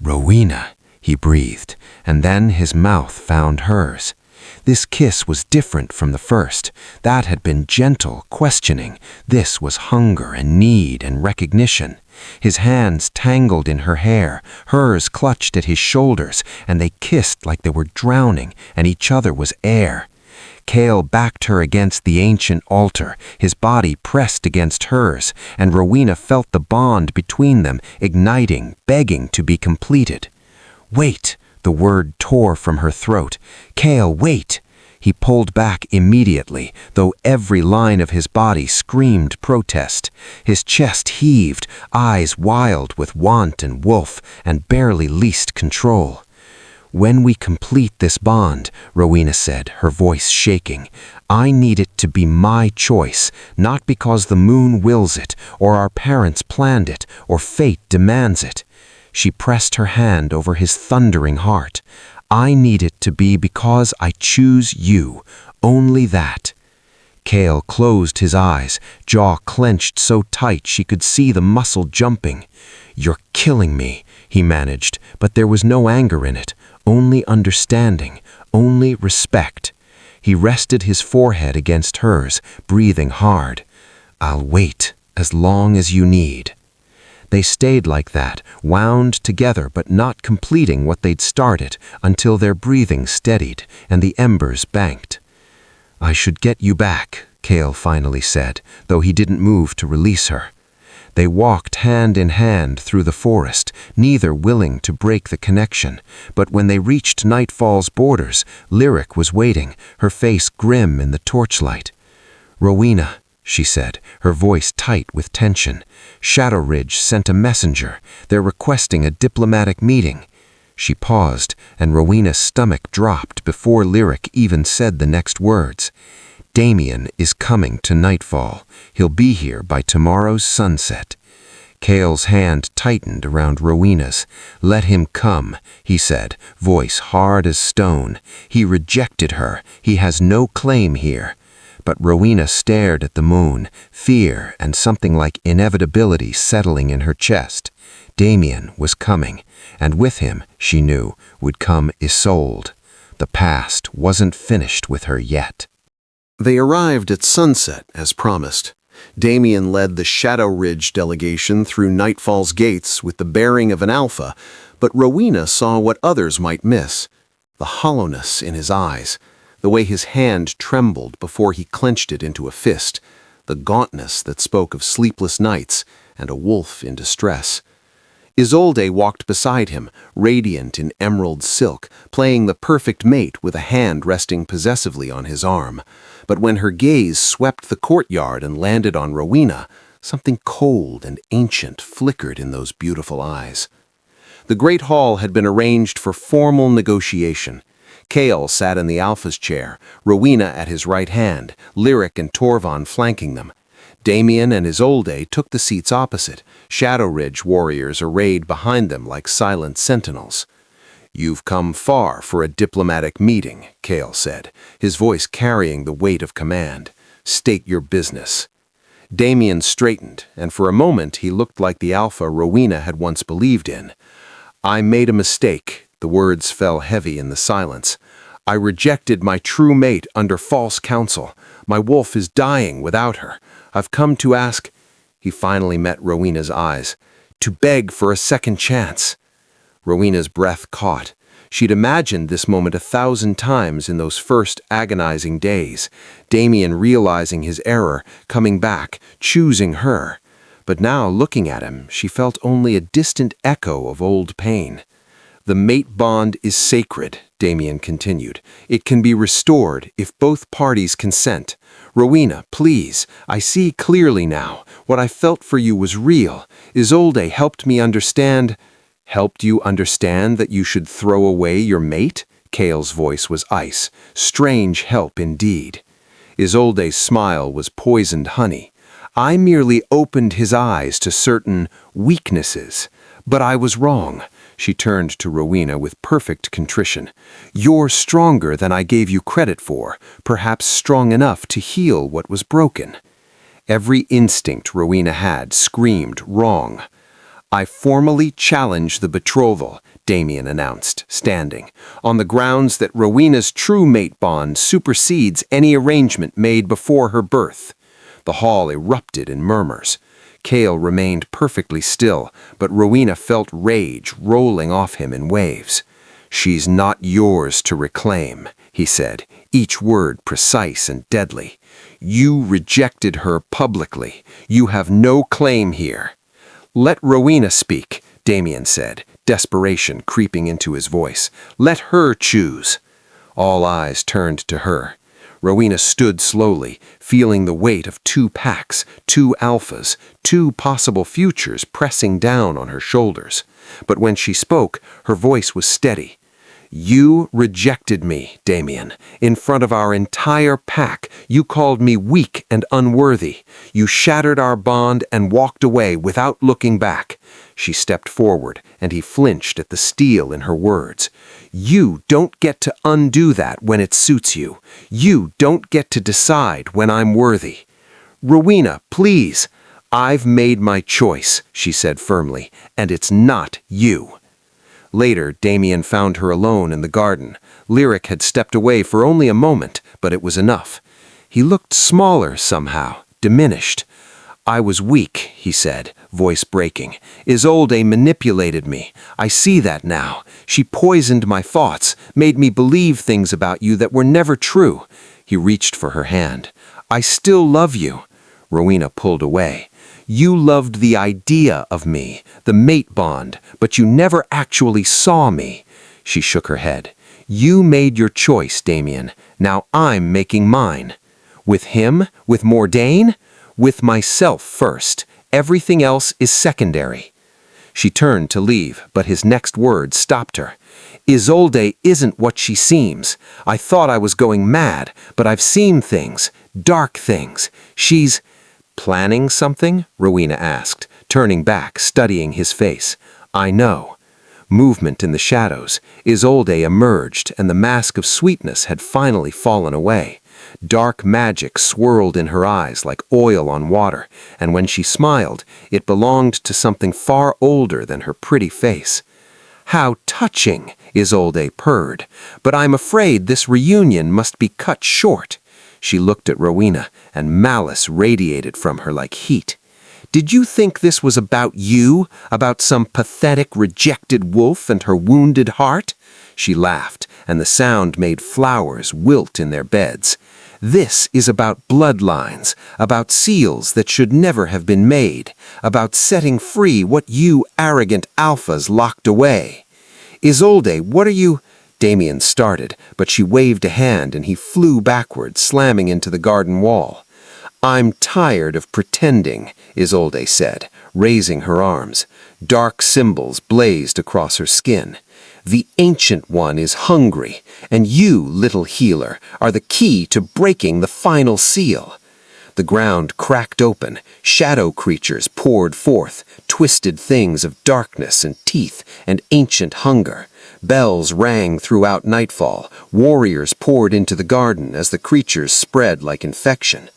"Rowena," he breathed, and then his mouth found hers. This kiss was different from the first. That had been gentle, questioning. This was hunger and need and recognition. His hands tangled in her hair, hers clutched at his shoulders, and they kissed like they were drowning, and each other was air. Kael backed her against the ancient altar, his body pressed against hers, and Rowena felt the bond between them igniting, begging to be completed. "Wait!" The word tore from her throat. "Kael, wait!" He pulled back immediately, though every line of his body screamed protest. His chest heaved, eyes wild with want and wolf, and barely least control. "When we complete this bond," Rowena said, her voice shaking, "I need it to be my choice, not because the moon wills it, or our parents planned it, or fate demands it." She pressed her hand over his thundering heart. "I need it to be because I choose you, only that." Kael closed his eyes, jaw clenched so tight she could see the muscle jumping. "You're killing me," he managed, but there was no anger in it, only understanding, only respect. He rested his forehead against hers, breathing hard. "I'll wait as long as you need." They stayed like that, wound together but not completing what they'd started, until their breathing steadied and the embers banked. "I should get you back," Kael finally said, though he didn't move to release her. They walked hand in hand through the forest, neither willing to break the connection. But when they reached Nightfall's borders, Lyric was waiting, her face grim in the torchlight. "Rowena," she said, her voice tight with tension. "Shadowridge sent a messenger. They're requesting a diplomatic meeting." She paused, and Rowena's stomach dropped before Lyric even said the next words. "Damien is coming to Nightfall. He'll be here by tomorrow's sunset." Kael's hand tightened around Rowena's. "Let him come," he said, voice hard as stone. "He rejected her. He has no claim here." But Rowena stared at the moon, fear and something like inevitability settling in her chest. Damien was coming, and with him, she knew, would come Isolde. The past wasn't finished with her yet. They arrived at sunset, as promised. Damien led the Shadowridge delegation through Nightfall's gates with the bearing of an alpha, but Rowena saw what others might miss: the hollowness in his eyes, the way his hand trembled before he clenched it into a fist, the gauntness that spoke of sleepless nights and a wolf in distress. Isolde walked beside him, radiant in emerald silk, playing the perfect mate with a hand resting possessively on his arm. But when her gaze swept the courtyard and landed on Rowena, something cold and ancient flickered in those beautiful eyes. The great hall had been arranged for formal negotiation. Kael sat in the Alpha's chair, Rowena at his right hand, Lyric and Torvon flanking them. Damien and Isolde took the seats opposite, Shadowridge warriors arrayed behind them like silent sentinels. "You've come far for a diplomatic meeting," Kael said, his voice carrying the weight of command. "State your business." Damien straightened, and for a moment he looked like the Alpha Rowena had once believed in. "I made a mistake." The words fell heavy in the silence. "I rejected my true mate under false counsel. My wolf is dying without her. I've come to ask—" He finally met Rowena's eyes. "To beg for a second chance." Rowena's breath caught. She'd imagined this moment 1,000 times in those first agonizing days. Damien realizing his error, coming back, choosing her. But now, looking at him, she felt only a distant echo of old pain. "The mate bond is sacred," Damien continued. "It can be restored if both parties consent. Rowena, please, I see clearly now. What I felt for you was real. Isolde helped me understand—" "Helped you understand that you should throw away your mate?" Kael's voice was ice. "Strange help indeed." Isolde's smile was poisoned honey. "I merely opened his eyes to certain weaknesses. But I was wrong." She turned to Rowena with perfect contrition. "You're stronger than I gave you credit for, perhaps strong enough to heal what was broken." Every instinct Rowena had screamed wrong. "I formally challenge the betrothal," Damien announced, standing, "on the grounds that Rowena's true mate bond supersedes any arrangement made before her birth." The hall erupted in murmurs. Kael remained perfectly still, but Rowena felt rage rolling off him in waves. "She's not yours to reclaim," he said, each word precise and deadly. "You rejected her publicly. You have no claim here." "Let Rowena speak," Damien said, desperation creeping into his voice. "Let her choose." All eyes turned to her. Rowena stood slowly, feeling the weight of two packs, two alphas, two possible futures pressing down on her shoulders. But when she spoke, her voice was steady. "You rejected me, Damien. In front of our entire pack, you called me weak and unworthy. You shattered our bond and walked away without looking back." She stepped forward, and he flinched at the steel in her words. "You don't get to undo that when it suits you. You don't get to decide when I'm worthy." "Rowena, please." "I've made my choice," she said firmly, "and it's not you." Later, Damien found her alone in the garden. Lyric had stepped away for only a moment, but it was enough. He looked smaller somehow, diminished. "I was weak," he said, voice breaking. "Isolde manipulated me. I see that now. She poisoned my thoughts, made me believe things about you that were never true." He reached for her hand. "I still love you." Rowena pulled away. "You loved the idea of me, the mate bond, but you never actually saw me." She shook her head. "You made your choice, Damien. Now I'm making mine." "With him? With Mordane?" "With myself first. Everything else is secondary." She turned to leave, but his next words stopped her. "Isolde isn't what she seems. I thought I was going mad, but I've seen things, dark things. She's—" "Planning something?" Rowena asked, turning back, studying his face. "I know." Movement in the shadows. Isolde emerged, and the mask of sweetness had finally fallen away. Dark magic swirled in her eyes like oil on water, and when she smiled, it belonged to something far older than her pretty face. "How touching," Isolde purred. "But I'm afraid this reunion must be cut short." She looked at Rowena, and malice radiated from her like heat. "Did you think this was about you? About some pathetic, rejected wolf and her wounded heart?" She laughed, and the sound made flowers wilt in their beds. "This is about bloodlines, about seals that should never have been made, about setting free what you arrogant alphas locked away." "Isolde, what are you—" Damien started, but she waved a hand and he flew backward, slamming into the garden wall. "I'm tired of pretending," Isolde said, raising her arms. Dark symbols blazed across her skin. "The Ancient One is hungry, and you, little healer, are the key to breaking the final seal." The ground cracked open, shadow creatures poured forth, twisted things of darkness and teeth and ancient hunger. Bells rang throughout Nightfall, warriors poured into the garden as the creatures spread like infection.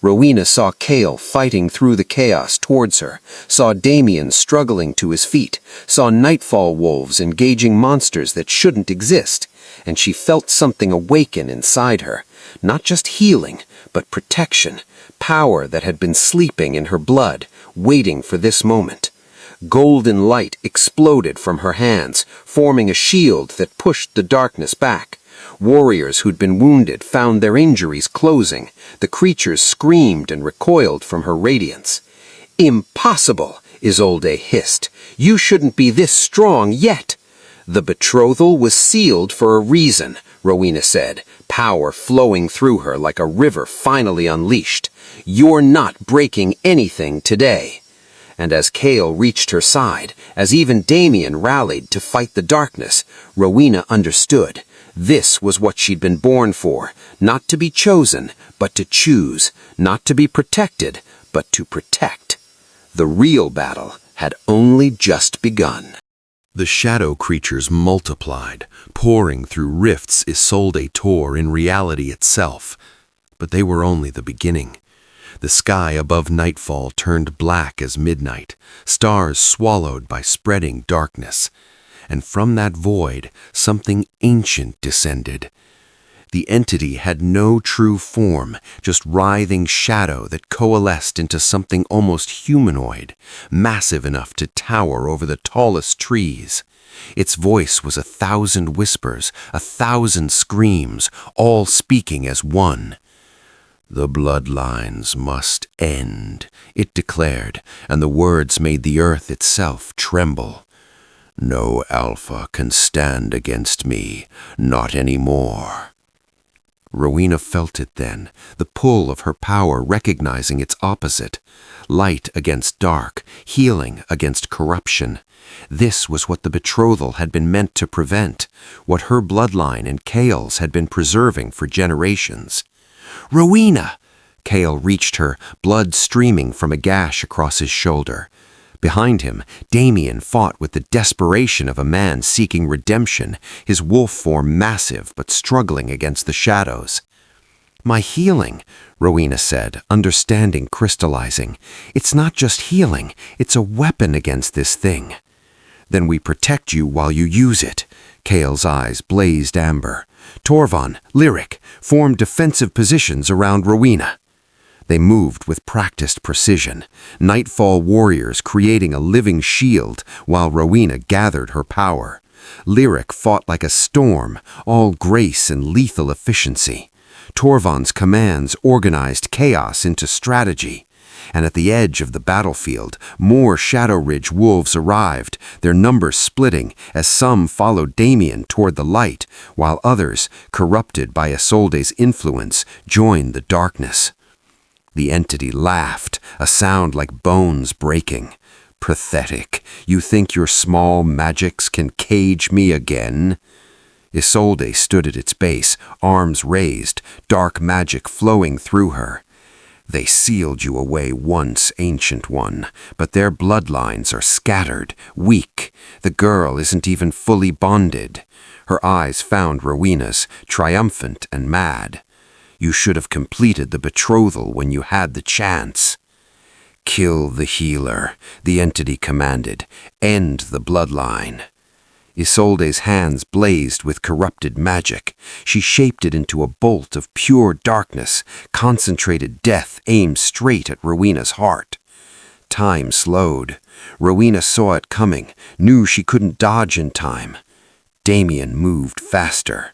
Rowena saw Kael fighting through the chaos towards her, saw Damien struggling to his feet, saw Nightfall wolves engaging monsters that shouldn't exist, and she felt something awaken inside her, not just healing, but protection, power that had been sleeping in her blood, waiting for this moment. Golden light exploded from her hands, forming a shield that pushed the darkness back. Warriors who'd been wounded found their injuries closing. The creatures screamed and recoiled from her radiance. "Impossible!" Isolde hissed. "You shouldn't be this strong yet." "The betrothal was sealed for a reason," Rowena said, power flowing through her like a river finally unleashed. "You're not breaking anything today." And as Kael reached her side, as even Damien rallied to fight the darkness, Rowena understood. This was what she'd been born for, not to be chosen, but to choose, not to be protected, but to protect. The real battle had only just begun. The shadow creatures multiplied, pouring through rifts Isolde tore in reality itself. But they were only the beginning. The sky above Nightfall turned black as midnight, stars swallowed by spreading darkness. And from that void, something ancient descended. The entity had no true form, just writhing shadow that coalesced into something almost humanoid, massive enough to tower over the tallest trees. Its voice was 1,000 whispers, 1,000 screams, all speaking as one. "The bloodlines must end," it declared, and the words made the earth itself tremble. "No Alpha can stand against me, not anymore." Rowena felt it then, the pull of her power recognizing its opposite. Light against dark, healing against corruption. This was what the betrothal had been meant to prevent, what her bloodline and Kael's had been preserving for generations. "Rowena!" Kael reached her, blood streaming from a gash across his shoulder. Behind him, Damien fought with the desperation of a man seeking redemption, his wolf form massive but struggling against the shadows. "My healing," Rowena said, understanding crystallizing. "It's not just healing, it's a weapon against this thing." "Then we protect you while you use it." Kael's eyes blazed amber. Torvon, Lyric, formed defensive positions around Rowena. They moved with practiced precision, Nightfall warriors creating a living shield while Rowena gathered her power. Lyric fought like a storm, all grace and lethal efficiency. Torvon's commands organized chaos into strategy. And at the edge of the battlefield, more Shadowridge wolves arrived, their numbers splitting as some followed Damien toward the light, while others, corrupted by Isolde's influence, joined the darkness. The entity laughed, a sound like bones breaking. "Pathetic. You think your small magics can cage me again?" Isolde stood at its base, arms raised, dark magic flowing through her. "They sealed you away once, Ancient One, but their bloodlines are scattered, weak. The girl isn't even fully bonded." Her eyes found Rowena's, triumphant and mad. "You should have completed the betrothal when you had the chance." "Kill the healer," the entity commanded. "End the bloodline." Isolde's hands blazed with corrupted magic. She shaped it into a bolt of pure darkness, concentrated death aimed straight at Rowena's heart. Time slowed. Rowena saw it coming, knew she couldn't dodge in time. Damien moved faster.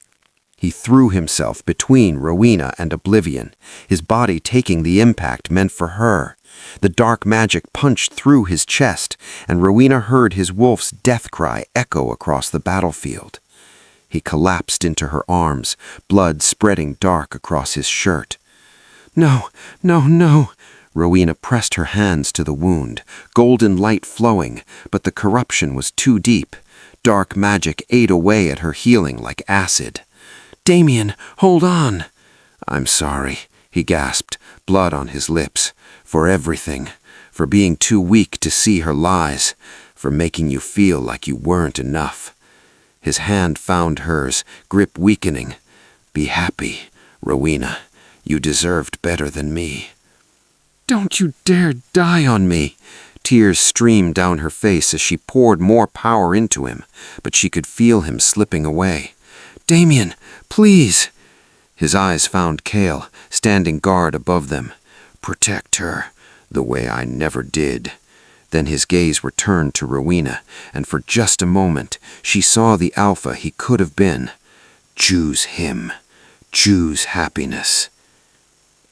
He threw himself between Rowena and oblivion, his body taking the impact meant for her. The dark magic punched through his chest, and Rowena heard his wolf's death cry echo across the battlefield. He collapsed into her arms, blood spreading dark across his shirt. "No, no, no!" Rowena pressed her hands to the wound, golden light flowing, but the corruption was too deep. Dark magic ate away at her healing like acid. "Damien, hold on!" "I'm sorry," he gasped, blood on his lips. "For everything. For being too weak to see her lies. For making you feel like you weren't enough." His hand found hers, grip weakening. "Be happy, Rowena. You deserved better than me." "Don't you dare die on me!" Tears streamed down her face as she poured more power into him, but she could feel him slipping away. "Damien, please!" His eyes found Kael, standing guard above them. "Protect her, the way I never did." Then his gaze returned to Rowena, and for just a moment she saw the Alpha he could have been. Choose him. Choose happiness.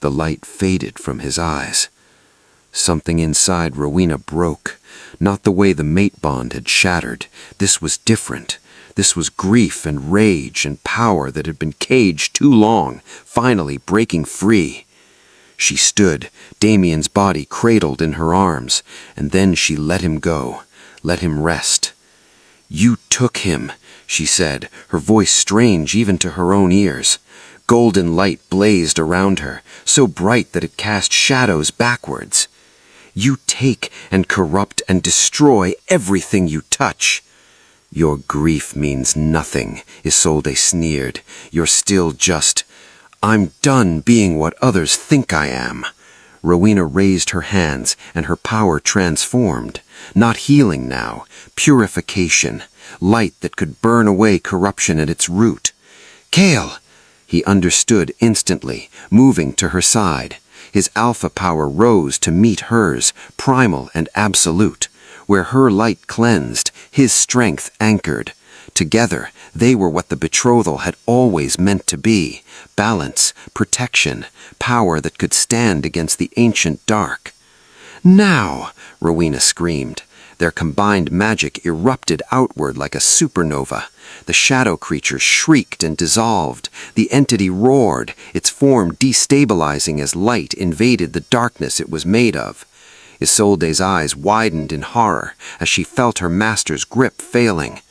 The light faded from his eyes. Something inside Rowena broke. Not the way the mate bond had shattered. This was different. This was grief and rage and power that had been caged too long, finally breaking free. She stood, Damien's body cradled in her arms, and then she let him go, let him rest. "You took him," she said, her voice strange even to her own ears. Golden light blazed around her, so bright that it cast shadows backwards. "You take and corrupt and destroy everything you touch." "Your grief means nothing," Isolde sneered. "You're still just... I'm done being what others think I am." Rowena raised her hands, and her power transformed. Not healing now, purification, light that could burn away corruption at its root. "Kael!" He understood instantly, moving to her side. His alpha power rose to meet hers, primal and absolute. Where her light cleansed, his strength anchored. Together, they were what the betrothal had always meant to be: balance, protection, power that could stand against the ancient dark. "Now!" Rowena screamed. Their combined magic erupted outward like a supernova. The shadow creature shrieked and dissolved. The entity roared, its form destabilizing as light invaded the darkness it was made of. Isolde's eyes widened in horror as she felt her master's grip failing.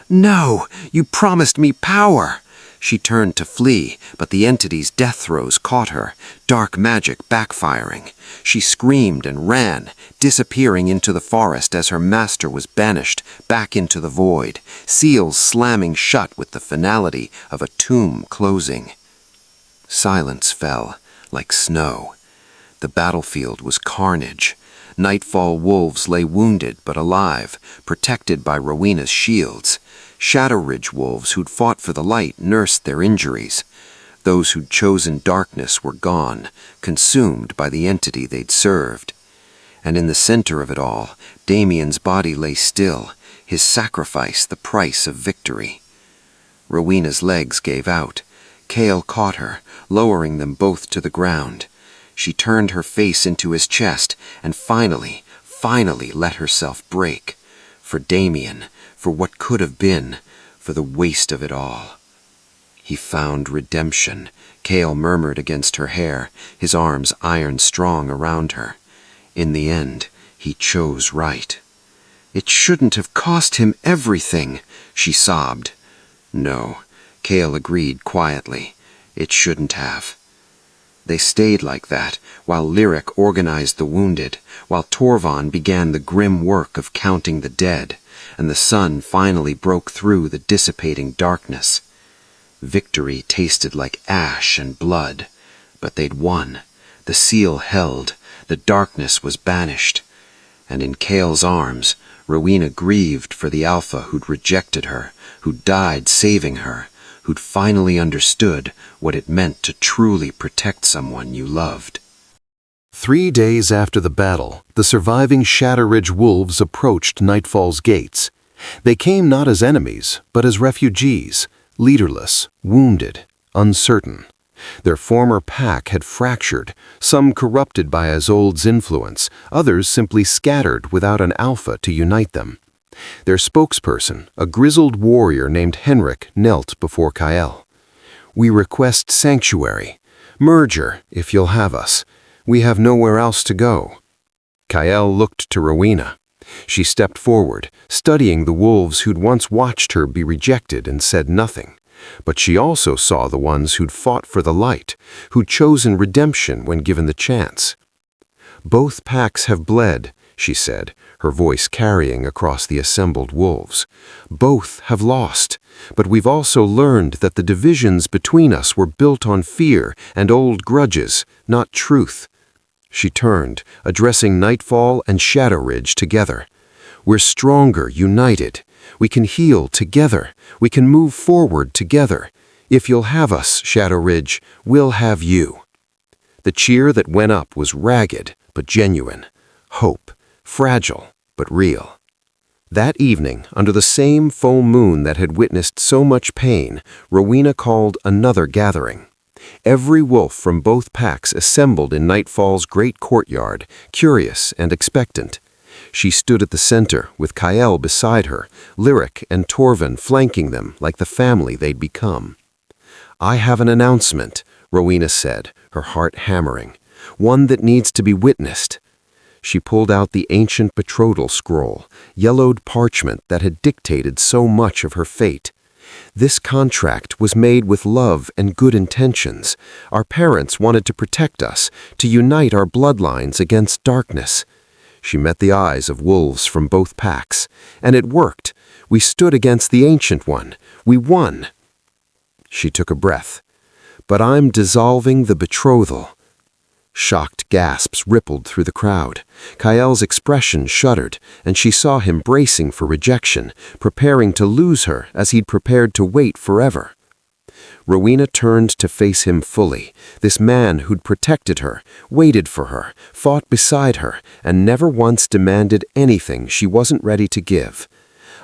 "No! You promised me power!" She turned to flee, but the entity's death throes caught her, dark magic backfiring. She screamed and ran, disappearing into the forest as her master was banished back into the void, seals slamming shut with the finality of a tomb closing. Silence fell, like snow. The battlefield was carnage. Nightfall wolves lay wounded but alive, protected by Rowena's shields. Shadowridge wolves who'd fought for the light nursed their injuries. Those who'd chosen darkness were gone, consumed by the entity they'd served. And in the center of it all, Damien's body lay still, his sacrifice the price of victory. Rowena's legs gave out. Kael caught her, lowering them both to the ground. She turned her face into his chest and finally let herself break. For Damien, for what could have been, for the waste of it all. "He found redemption," Kael murmured against her hair, his arms iron-strong around her. "In the end, he chose right." "It shouldn't have cost him everything," she sobbed. "No," Kael agreed quietly. "It shouldn't have." They stayed like that, while Lyric organized the wounded, while Torvon began the grim work of counting the dead, and the sun finally broke through the dissipating darkness. Victory tasted like ash and blood, but they'd won. The seal held, the darkness was banished, and in Kael's arms, Rowena grieved for the Alpha who'd rejected her, who'd died saving her, who'd finally understood what it meant to truly protect someone you loved. 3 days after the battle, the surviving Shadowridge wolves approached Nightfall's gates. They came not as enemies, but as refugees, leaderless, wounded, uncertain. Their former pack had fractured, some corrupted by Isolde's influence, others simply scattered without an alpha to unite them. Their spokesperson, a grizzled warrior named Henrik, knelt before Kael. "We request sanctuary. Merger, if you'll have us. We have nowhere else to go." Kael looked to Rowena. She stepped forward, studying the wolves who'd once watched her be rejected and said nothing. But she also saw the ones who'd fought for the light, who'd chosen redemption when given the chance. "Both packs have bled," she said, her voice carrying across the assembled wolves. "Both have lost, but we've also learned that the divisions between us were built on fear and old grudges, not truth." She turned, addressing Nightfall and Shadowridge together. "We're stronger, united. We can heal together. We can move forward together. If you'll have us, Shadowridge, we'll have you." The cheer that went up was ragged but genuine. Hope, fragile but real. That evening, under the same full moon that had witnessed so much pain, Rowena called another gathering. Every wolf from both packs assembled in Nightfall's great courtyard, curious and expectant. She stood at the center, with Kael beside her, Lyric and Torvon flanking them like the family they'd become. "I have an announcement," Rowena said, her heart hammering. "One that needs to be witnessed." She pulled out the ancient betrothal scroll, yellowed parchment that had dictated so much of her fate. "This contract was made with love and good intentions. Our parents wanted to protect us, to unite our bloodlines against darkness." She met the eyes of wolves from both packs, and it worked. "We stood against the Ancient One. We won." She took a breath. "But I'm dissolving the betrothal." Shocked gasps rippled through the crowd. Kael's expression shuddered, and she saw him bracing for rejection, preparing to lose her as he'd prepared to wait forever. Rowena turned to face him fully, this man who'd protected her, waited for her, fought beside her, and never once demanded anything she wasn't ready to give.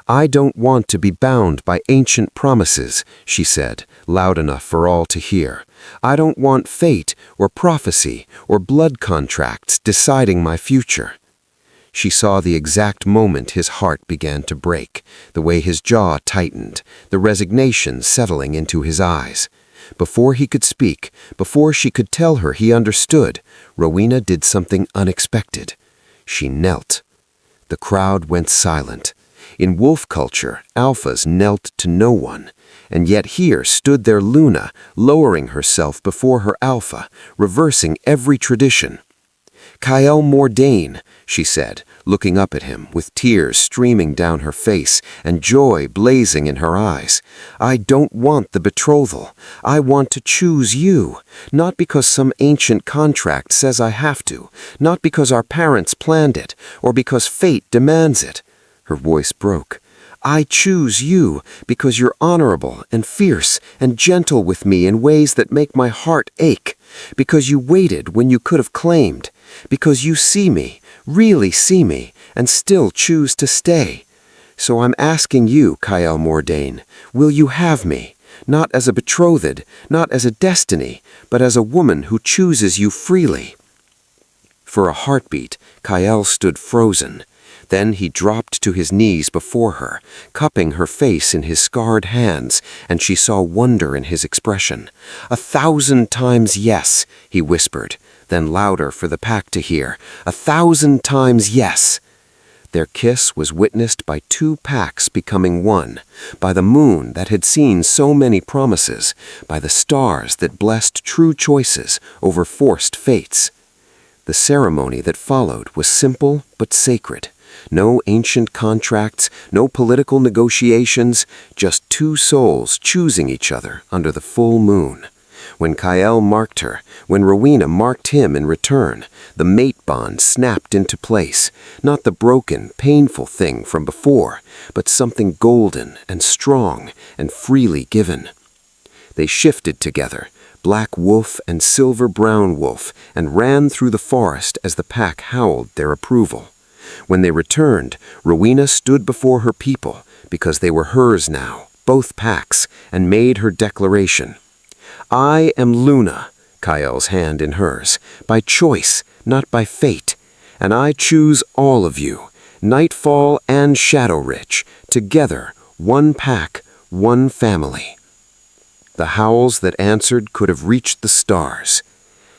"I don't want to be bound by ancient promises," she said, loud enough for all to hear. "I don't want fate or prophecy or blood contracts deciding my future." She saw the exact moment his heart began to break, the way his jaw tightened, the resignation settling into his eyes. Before he could speak, before she could tell her he understood, Rowena did something unexpected. She knelt. The crowd went silent. In wolf culture, alphas knelt to no one, and yet here stood their Luna, lowering herself before her alpha, reversing every tradition. "Kael Mordane," she said, looking up at him with tears streaming down her face and joy blazing in her eyes. "I don't want the betrothal. I want to choose you, not because some ancient contract says I have to, not because our parents planned it, or because fate demands it." Her voice broke. "I choose you because you're honorable and fierce and gentle with me in ways that make my heart ache, because you waited when you could have claimed, because you see me, really see me, and still choose to stay. So I'm asking you, Kael Mordane, will you have me, not as a betrothed, not as a destiny, but as a woman who chooses you freely?" For a heartbeat, Kael stood frozen. Then he dropped to his knees before her, cupping her face in his scarred hands, and she saw wonder in his expression. "1,000 times yes," he whispered, then louder for the pack to hear. "1,000 times yes." Their kiss was witnessed by two packs becoming one, by the moon that had seen so many promises, by the stars that blessed true choices over forced fates. The ceremony that followed was simple but sacred. No ancient contracts, no political negotiations, just two souls choosing each other under the full moon. When Kael marked her, when Rowena marked him in return, the mate bond snapped into place, not the broken, painful thing from before, but something golden and strong and freely given. They shifted together, black wolf and silver-brown wolf, and ran through the forest as the pack howled their approval. When they returned, Rowena stood before her people, because they were hers now, both packs, and made her declaration. "I am Luna," Kael's hand in hers, "by choice, not by fate, and I choose all of you, Nightfall and Shadowridge, together, one pack, one family." The howls that answered could have reached the stars.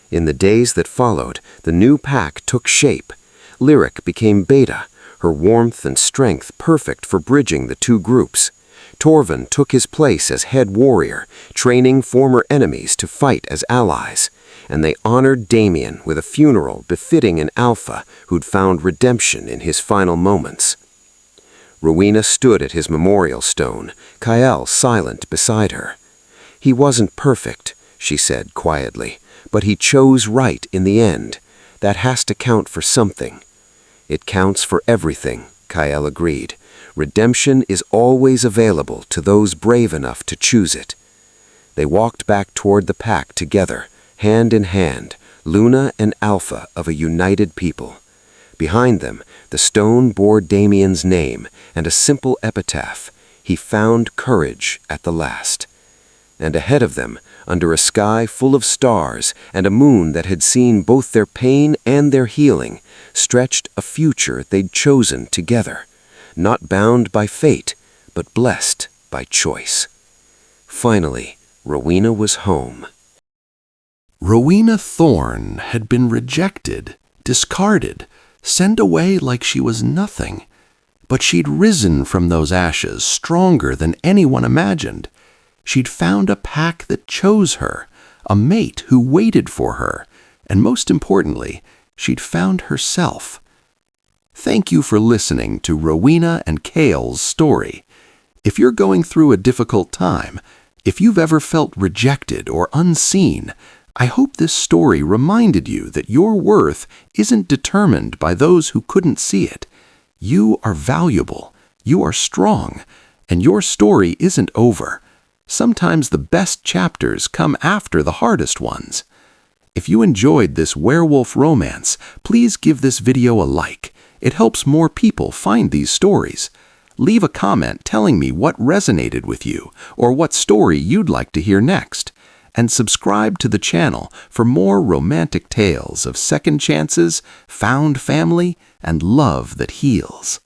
In the days that followed, the new pack took shape. Lyric became Beta, her warmth and strength perfect for bridging the two groups. Torvin took his place as head warrior, training former enemies to fight as allies, and they honored Damien with a funeral befitting an alpha who'd found redemption in his final moments. Rowena stood at his memorial stone, Kael silent beside her. "He wasn't perfect," she said quietly, "but he chose right in the end. That has to count for something." "It counts for everything," Kael agreed. "Redemption is always available to those brave enough to choose it." They walked back toward the pack together, hand in hand, Luna and Alpha of a united people. Behind them, the stone bore Damien's name and a simple epitaph, "He found courage at the last." And ahead of them, under a sky full of stars and a moon that had seen both their pain and their healing, stretched a future they'd chosen together, not bound by fate, but blessed by choice. Finally, Rowena was home. Rowena Thorne had been rejected, discarded, sent away like she was nothing. But she'd risen from those ashes stronger than anyone imagined. She'd found a pack that chose her, a mate who waited for her, and most importantly, she'd found herself. Thank you for listening to Rowena and Kael's story. If you're going through a difficult time, if you've ever felt rejected or unseen, I hope this story reminded you that your worth isn't determined by those who couldn't see it. You are valuable, you are strong, and your story isn't over. Sometimes the best chapters come after the hardest ones. If you enjoyed this werewolf romance, please give this video a like. It helps more people find these stories. Leave a comment telling me what resonated with you or what story you'd like to hear next. And subscribe to the channel for more romantic tales of second chances, found family, and love that heals.